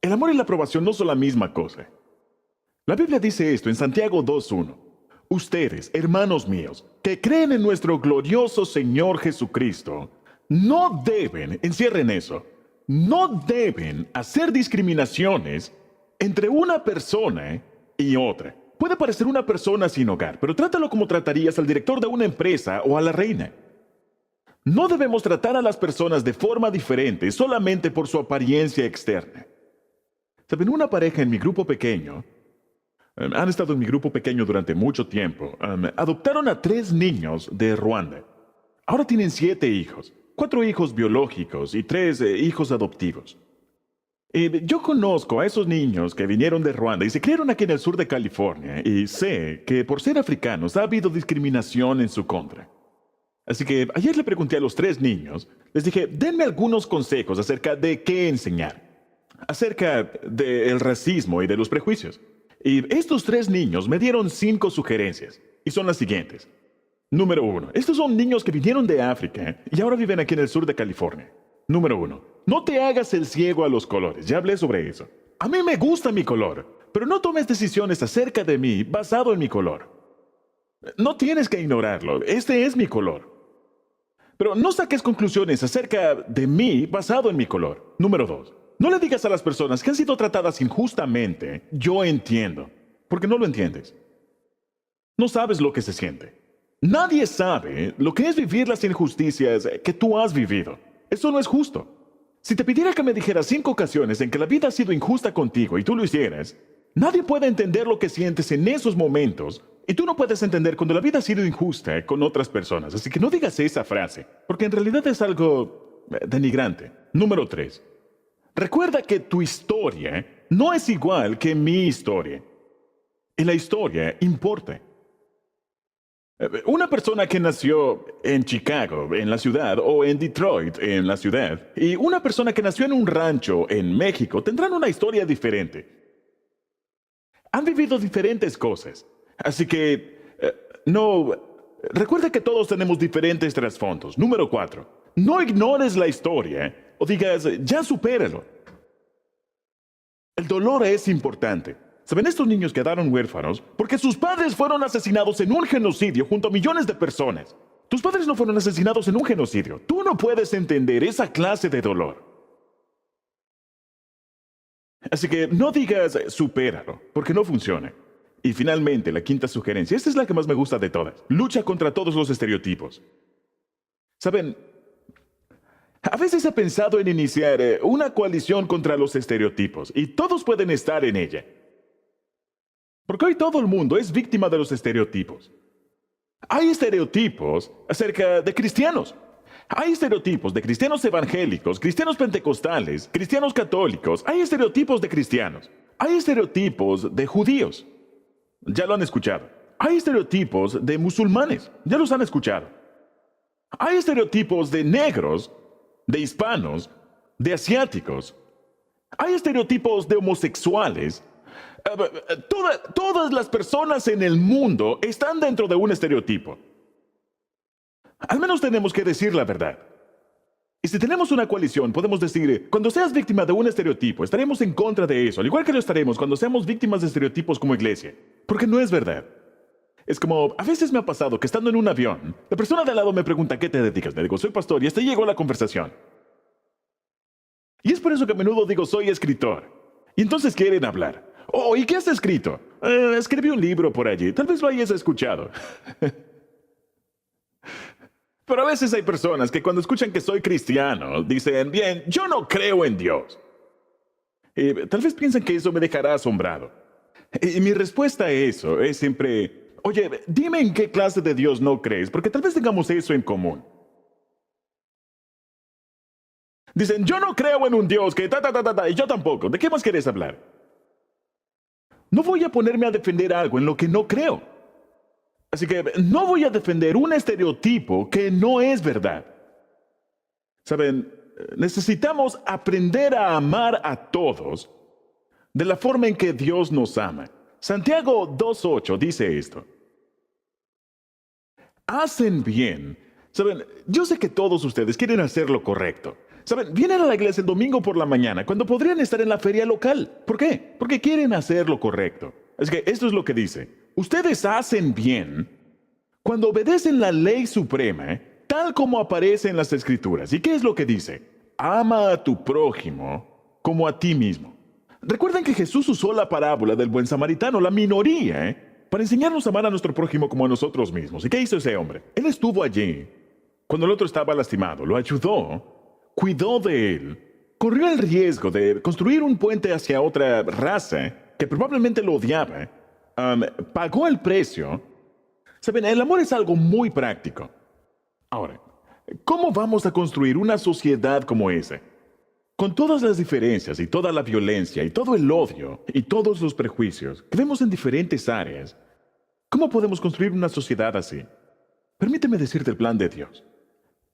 El amor y la aprobación no son la misma cosa. La Biblia dice esto en Santiago 2:1. Ustedes, hermanos míos, que creen en nuestro glorioso Señor Jesucristo, no deben, encierren eso, no deben hacer discriminaciones entre una persona y otra. Puede parecer una persona sin hogar, pero trátalo como tratarías al director de una empresa o a la reina. No debemos tratar a las personas de forma diferente solamente por su apariencia externa. Saben, una pareja en mi grupo pequeño, han estado en mi grupo pequeño durante mucho tiempo, adoptaron a 3 niños de Ruanda. Ahora tienen 7 hijos, 4 hijos biológicos y 3 hijos adoptivos. Yo conozco a esos niños que vinieron de Ruanda y se criaron aquí en el sur de California, y sé que por ser africanos ha habido discriminación en su contra. Así que ayer le pregunté a los 3 niños, les dije, denme algunos consejos acerca de qué enseñar, acerca del racismo y de los prejuicios. Y estos 3 niños me dieron 5 sugerencias, y son las siguientes. Número 1, estos son niños que vinieron de África y ahora viven aquí en el sur de California. Número 1, no te hagas el ciego a los colores, ya hablé sobre eso. A mí me gusta mi color, pero no tomes decisiones acerca de mí basado en mi color. No tienes que ignorarlo, este es mi color. Pero no saques conclusiones acerca de mí basado en mi color. Número 2, no le digas a las personas que han sido tratadas injustamente, yo entiendo, porque no lo entiendes. No sabes lo que se siente. Nadie sabe lo que es vivir las injusticias que tú has vivido. Eso no es justo. Si te pidiera que me dijeras 5 ocasiones en que la vida ha sido injusta contigo y tú lo hicieras, nadie puede entender lo que sientes en esos momentos, y tú no puedes entender cuando la vida ha sido injusta con otras personas. Así que no digas esa frase, porque en realidad es algo denigrante. Número 3. Recuerda que tu historia no es igual que mi historia. Y la historia importa. Una persona que nació en Chicago, en la ciudad, o en Detroit, en la ciudad, y una persona que nació en un rancho en México tendrán una historia diferente. Han vivido diferentes cosas. Así que, recuerda que todos tenemos diferentes trasfondos. Número 4, no ignores la historia o digas, ya supéralo. El dolor es importante. ¿Saben? Estos niños quedaron huérfanos porque sus padres fueron asesinados en un genocidio junto a millones de personas. Tus padres no fueron asesinados en un genocidio. Tú no puedes entender esa clase de dolor. Así que no digas supéralo, porque no funciona. Y finalmente, la 5ª sugerencia. Esta es la que más me gusta de todas. Lucha contra todos los estereotipos. ¿Saben? A veces he pensado en iniciar una coalición contra los estereotipos, y todos pueden estar en ella. Porque hoy todo el mundo es víctima de los estereotipos. Hay estereotipos acerca de cristianos. Hay estereotipos de cristianos evangélicos, cristianos pentecostales, cristianos católicos. Hay estereotipos de cristianos. Hay estereotipos de judíos. Ya lo han escuchado. Hay estereotipos de musulmanes. Ya los han escuchado. Hay estereotipos de negros, de hispanos, de asiáticos. Hay estereotipos de homosexuales. Todas las personas en el mundo están dentro de un estereotipo. Al menos tenemos que decir la verdad. Y si tenemos una coalición, podemos decir, cuando seas víctima de un estereotipo, estaremos en contra de eso, al igual que lo estaremos cuando seamos víctimas de estereotipos como iglesia. Porque no es verdad. Es como, a veces me ha pasado que estando en un avión, la persona de al lado me pregunta, ¿a qué te dedicas? Le digo, soy pastor, y hasta ahí llegó la conversación. Y es por eso que a menudo digo, soy escritor. Y entonces quieren hablar. Oh, ¿y qué has escrito? Escribí un libro por allí, tal vez lo hayas escuchado. Pero a veces hay personas que cuando escuchan que soy cristiano, dicen, bien, yo no creo en Dios. Y tal vez piensan que eso me dejará asombrado. Y mi respuesta a eso es siempre, oye, dime en qué clase de Dios no crees, porque tal vez tengamos eso en común. Dicen, yo no creo en un Dios que y yo tampoco. ¿De qué más querés hablar? No voy a ponerme a defender algo en lo que no creo. Así que no voy a defender un estereotipo que no es verdad. Saben, necesitamos aprender a amar a todos de la forma en que Dios nos ama. Santiago 2:8 dice esto. Hacen bien. Saben, yo sé que todos ustedes quieren hacer lo correcto. Saben, vienen a la iglesia el domingo por la mañana cuando podrían estar en la feria local. ¿Por qué? Porque quieren hacer lo correcto. Así que esto es lo que dice. Ustedes hacen bien cuando obedecen la ley suprema, tal como aparece en las Escrituras. ¿Y qué es lo que dice? Ama a tu prójimo como a ti mismo. Recuerden que Jesús usó la parábola del buen samaritano, la minoría, para enseñarnos a amar a nuestro prójimo como a nosotros mismos. ¿Y qué hizo ese hombre? Él estuvo allí cuando el otro estaba lastimado, lo ayudó, cuidó de él, corrió el riesgo de construir un puente hacia otra raza que probablemente lo odiaba, pagó el precio. Saben, el amor es algo muy práctico. Ahora, ¿cómo vamos a construir una sociedad como esa? Con todas las diferencias y toda la violencia y todo el odio y todos los prejuicios que vemos en diferentes áreas, ¿cómo podemos construir una sociedad así? Permíteme decirte el plan de Dios.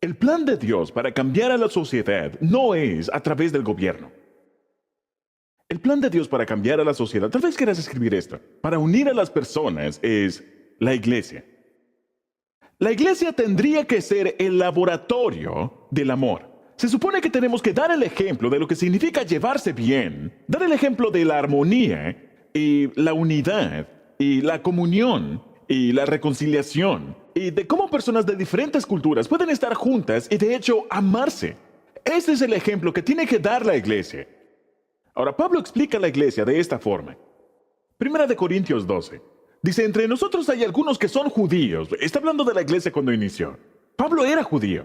El plan de Dios para cambiar a la sociedad no es a través del gobierno. El plan de Dios para cambiar a la sociedad, tal vez quieras escribir esto, para unir a las personas es la iglesia. La iglesia tendría que ser el laboratorio del amor. Se supone que tenemos que dar el ejemplo de lo que significa llevarse bien, dar el ejemplo de la armonía y la unidad y la comunión y la reconciliación y de cómo personas de diferentes culturas pueden estar juntas y de hecho amarse. Ese es el ejemplo que tiene que dar la iglesia. Ahora, Pablo explica a la iglesia de esta forma. Primera de Corintios 12. Dice, entre nosotros hay algunos que son judíos. Está hablando de la iglesia cuando inició. Pablo era judío.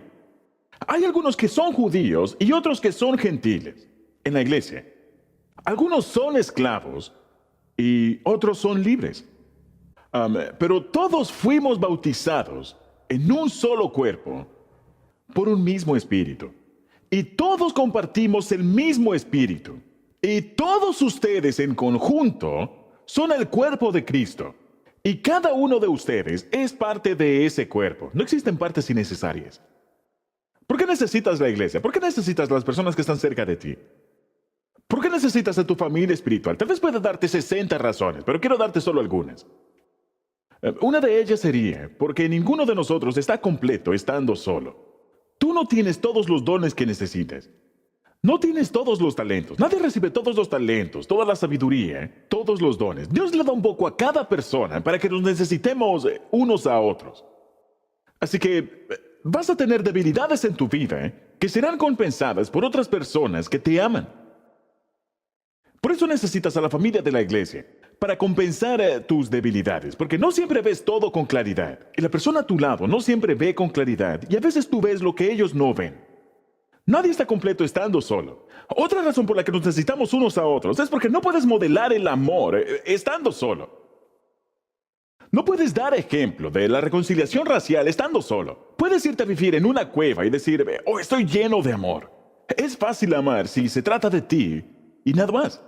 Hay algunos que son judíos y otros que son gentiles en la iglesia. Algunos son esclavos y otros son libres. Pero todos fuimos bautizados en un solo cuerpo por un mismo espíritu. Y todos compartimos el mismo espíritu. Y todos ustedes en conjunto son el cuerpo de Cristo. Y cada uno de ustedes es parte de ese cuerpo. No existen partes innecesarias. ¿Por qué necesitas la iglesia? ¿Por qué necesitas las personas que están cerca de ti? ¿Por qué necesitas a tu familia espiritual? Tal vez pueda darte 60 razones, pero quiero darte solo algunas. Una de ellas sería porque ninguno de nosotros está completo estando solo. Tú no tienes todos los dones que necesitas. No tienes todos los talentos. Nadie recibe todos los talentos, toda la sabiduría, todos los dones. Dios le da un poco a cada persona para que nos necesitemos unos a otros. Así que vas a tener debilidades en tu vida que serán compensadas por otras personas que te aman. Por eso necesitas a la familia de la iglesia, para compensar tus debilidades, porque no siempre ves todo con claridad. Y la persona a tu lado no siempre ve con claridad, y a veces tú ves lo que ellos no ven. Nadie está completo estando solo. Otra razón por la que nos necesitamos unos a otros es porque no puedes modelar el amor estando solo. No puedes dar ejemplo de la reconciliación racial estando solo. Puedes irte a vivir en una cueva y decir, oh, estoy lleno de amor. Es fácil amar si se trata de ti y nada más.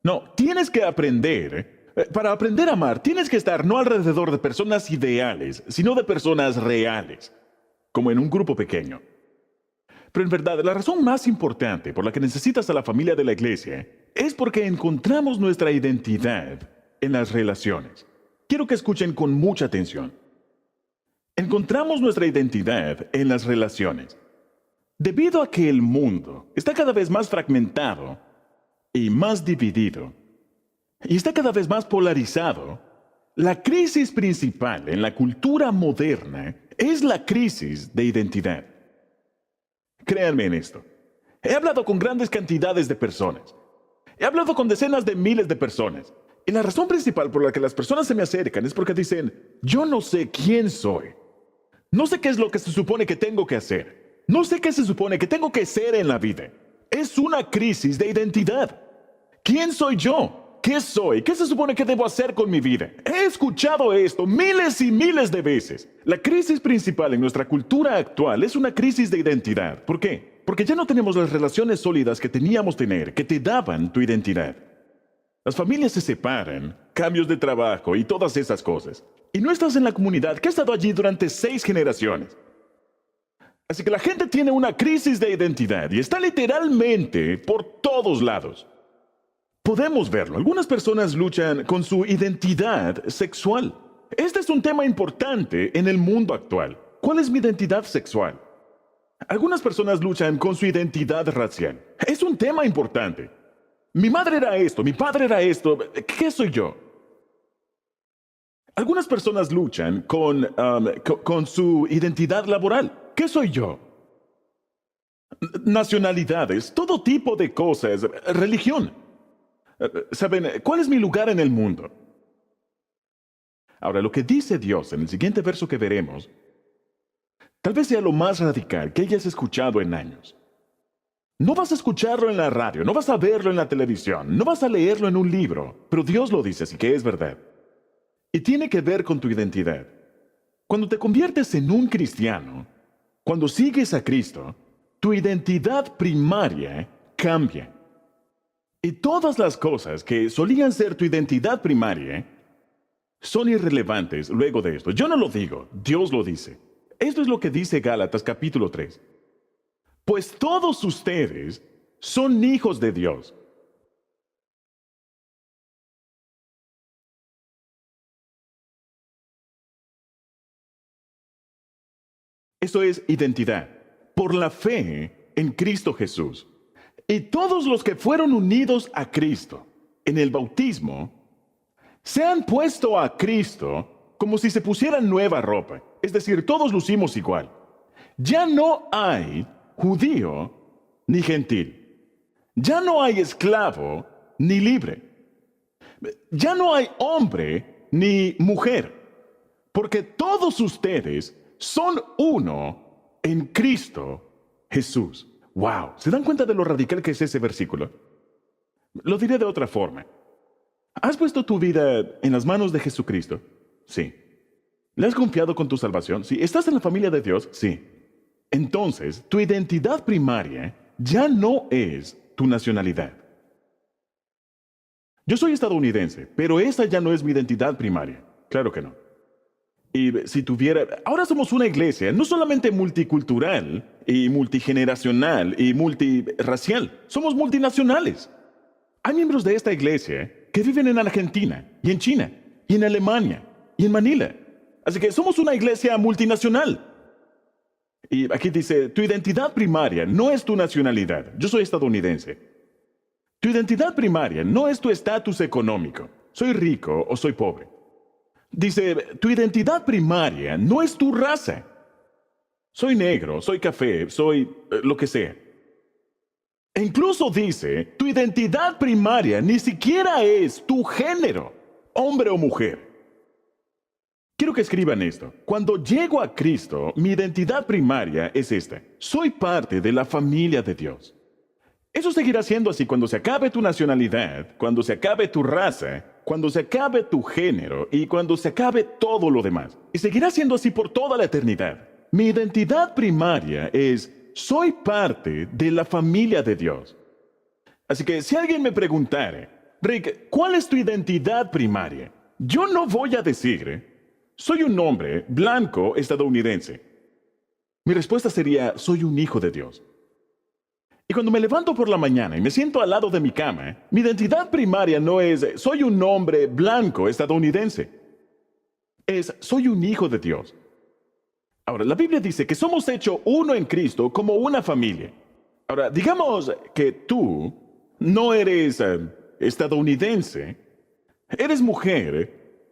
No, tienes que aprender. Para aprender a amar, tienes que estar no alrededor de personas ideales, sino de personas reales, como en un grupo pequeño. Pero en verdad, la razón más importante por la que necesitas a la familia de la iglesia es porque encontramos nuestra identidad en las relaciones. Quiero que escuchen con mucha atención. Encontramos nuestra identidad en las relaciones. Debido a que el mundo está cada vez más fragmentado y más dividido, y está cada vez más polarizado, la crisis principal en la cultura moderna es la crisis de identidad. Créanme en esto. He hablado con grandes cantidades de personas. He hablado con decenas de miles de personas. Y la razón principal por la que las personas se me acercan es porque dicen, yo no sé quién soy. No sé qué es lo que se supone que tengo que hacer. No sé qué se supone que tengo que ser en la vida. Es una crisis de identidad. ¿Quién soy yo? ¿Qué soy? ¿Qué se supone que debo hacer con mi vida? He escuchado esto miles y miles de veces. La crisis principal en nuestra cultura actual es una crisis de identidad. ¿Por qué? Porque ya no tenemos las relaciones sólidas que teníamos tener, que te daban tu identidad. Las familias se separan, cambios de trabajo y todas esas cosas. Y no estás en la comunidad que ha estado allí durante 6 generaciones. Así que la gente tiene una crisis de identidad y está literalmente por todos lados. Podemos verlo. Algunas personas luchan con su identidad sexual. Este es un tema importante en el mundo actual. ¿Cuál es mi identidad sexual? Algunas personas luchan con su identidad racial. Es un tema importante. Mi madre era esto, mi padre era esto. ¿Qué soy yo? Algunas personas luchan con su identidad laboral. ¿Qué soy yo? Nacionalidades, todo tipo de cosas, religión. ¿Saben cuál es mi lugar en el mundo? Ahora, lo que dice Dios en el siguiente verso que veremos, tal vez sea lo más radical que hayas escuchado en años. No vas a escucharlo en la radio, no vas a verlo en la televisión, no vas a leerlo en un libro, pero Dios lo dice, así que es verdad. Y tiene que ver con tu identidad. Cuando te conviertes en un cristiano, cuando sigues a Cristo, tu identidad primaria cambia. Y todas las cosas que solían ser tu identidad primaria son irrelevantes luego de esto. Yo no lo digo, Dios lo dice. Esto es lo que dice Gálatas capítulo 3. Pues todos ustedes son hijos de Dios. Eso es identidad, por la fe en Cristo Jesús. Y todos los que fueron unidos a Cristo en el bautismo, se han puesto a Cristo como si se pusieran nueva ropa. Es decir, todos lucimos igual. Ya no hay judío ni gentil. Ya no hay esclavo ni libre. Ya no hay hombre ni mujer. Porque todos ustedes son uno en Cristo Jesús. Wow, ¿se dan cuenta de lo radical que es ese versículo? Lo diré de otra forma. ¿Has puesto tu vida en las manos de Jesucristo? Sí. ¿Le has confiado con tu salvación? Sí. ¿Estás en la familia de Dios? Sí. Entonces, tu identidad primaria ya no es tu nacionalidad. Yo soy estadounidense, pero esa ya no es mi identidad primaria. Claro que no. Y si tuviera... Ahora somos una iglesia no solamente multicultural y multigeneracional y multirracial. Somos multinacionales. Hay miembros de esta iglesia que viven en Argentina y en China y en Alemania y en Manila. Así que somos una iglesia multinacional. Y aquí dice, tu identidad primaria no es tu nacionalidad. Yo soy estadounidense. Tu identidad primaria no es tu estatus económico. Soy rico o soy pobre. Dice, tu identidad primaria no es tu raza. Soy negro, soy café, soy lo que sea. E incluso dice, tu identidad primaria ni siquiera es tu género, hombre o mujer. Quiero que escriban esto. Cuando llego a Cristo, mi identidad primaria es esta. Soy parte de la familia de Dios. Eso seguirá siendo así cuando se acabe tu nacionalidad, cuando se acabe tu raza, cuando se acabe tu género y cuando se acabe todo lo demás. Y seguirá siendo así por toda la eternidad. Mi identidad primaria es, soy parte de la familia de Dios. Así que si alguien me preguntara, Rick, ¿cuál es tu identidad primaria? Yo no voy a decir, soy un hombre blanco estadounidense. Mi respuesta sería, soy un hijo de Dios. Y cuando me levanto por la mañana y me siento al lado de mi cama, mi identidad primaria no es, soy un hombre blanco estadounidense. Es, soy un hijo de Dios. Ahora, la Biblia dice que somos hechos uno en Cristo como una familia. Ahora, digamos que tú no eres estadounidense, eres mujer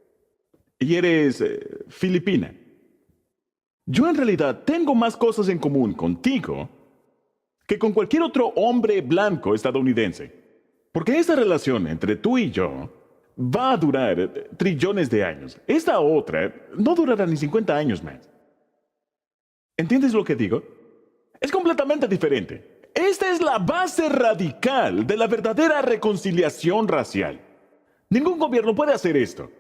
y eres filipina. Yo en realidad tengo más cosas en común contigo que con cualquier otro hombre blanco estadounidense. Porque esta relación entre tú y yo va a durar trillones de años. Esta otra no durará ni 50 años más. ¿Entiendes lo que digo? Es completamente diferente. Esta es la base radical de la verdadera reconciliación racial. Ningún gobierno puede hacer esto.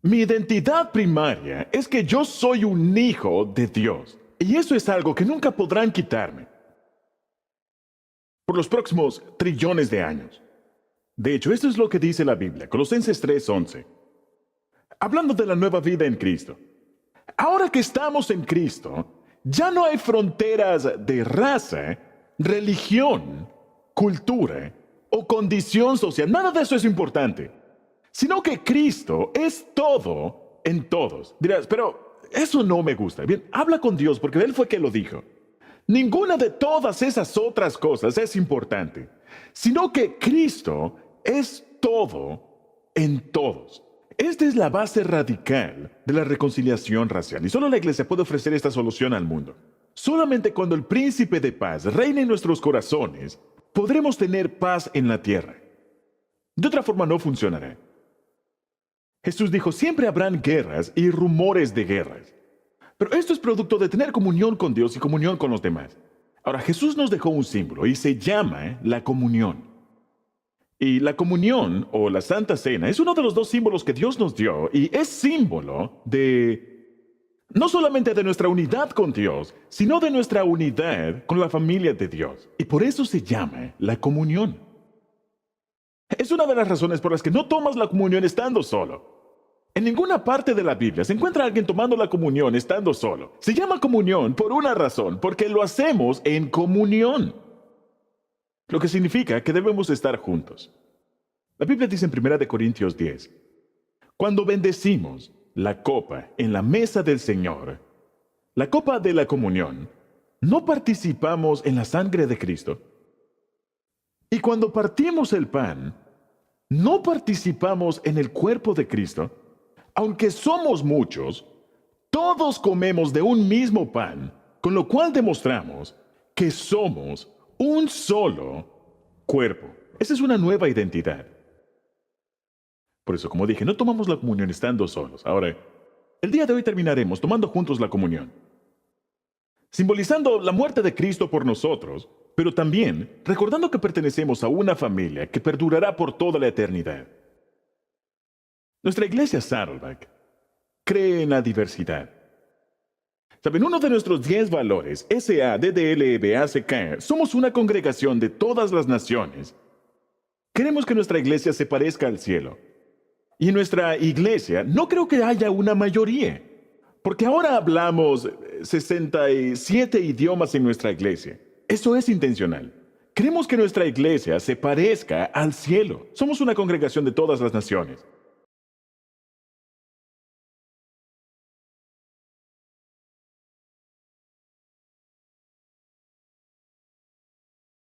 Mi identidad primaria es que yo soy un hijo de Dios. Y eso es algo que nunca podrán quitarme por los próximos trillones de años. De hecho, esto es lo que dice la Biblia, Colosenses 3:11. Hablando de la nueva vida en Cristo. Ahora que estamos en Cristo, ya no hay fronteras de raza, religión, cultura o condición social. Nada de eso es importante. Sino que Cristo es todo en todos. Dirás, pero eso no me gusta. Bien, habla con Dios porque Él fue quien lo dijo. Ninguna de todas esas otras cosas es importante, sino que Cristo es todo en todos. Esta es la base radical de la reconciliación racial y solo la Iglesia puede ofrecer esta solución al mundo. Solamente cuando el Príncipe de Paz reine en nuestros corazones, podremos tener paz en la tierra. De otra forma no funcionará. Jesús dijo, siempre habrán guerras y rumores de guerras. Pero esto es producto de tener comunión con Dios y comunión con los demás. Ahora, Jesús nos dejó un símbolo y se llama la comunión. Y la comunión o la Santa Cena es uno de los dos símbolos que Dios nos dio y es símbolo de no solamente de nuestra unidad con Dios, sino de nuestra unidad con la familia de Dios. Y por eso se llama la comunión. Es una de las razones por las que no tomas la comunión estando solo. En ninguna parte de la Biblia se encuentra alguien tomando la comunión estando solo. Se llama comunión por una razón, porque lo hacemos en comunión. Lo que significa que debemos estar juntos. La Biblia dice en 1 Corintios 10, cuando bendecimos la copa en la mesa del Señor, la copa de la comunión, ¿no participamos en la sangre de Cristo? Y cuando partimos el pan, ¿no participamos en el cuerpo de Cristo? Aunque somos muchos, todos comemos de un mismo pan, con lo cual demostramos que somos un solo cuerpo. Esa es una nueva identidad. Por eso, como dije, no tomamos la comunión estando solos. Ahora, el día de hoy terminaremos tomando juntos la comunión, simbolizando la muerte de Cristo por nosotros, pero también recordando que pertenecemos a una familia que perdurará por toda la eternidad. Nuestra iglesia Saddleback cree en la diversidad. Saben, uno de nuestros 10 valores, SADDLBACK, somos una congregación de todas las naciones. Queremos que nuestra iglesia se parezca al cielo. Y en nuestra iglesia no creo que haya una mayoría, porque ahora hablamos 67 idiomas en nuestra iglesia. Eso es intencional. Queremos que nuestra iglesia se parezca al cielo. Somos una congregación de todas las naciones.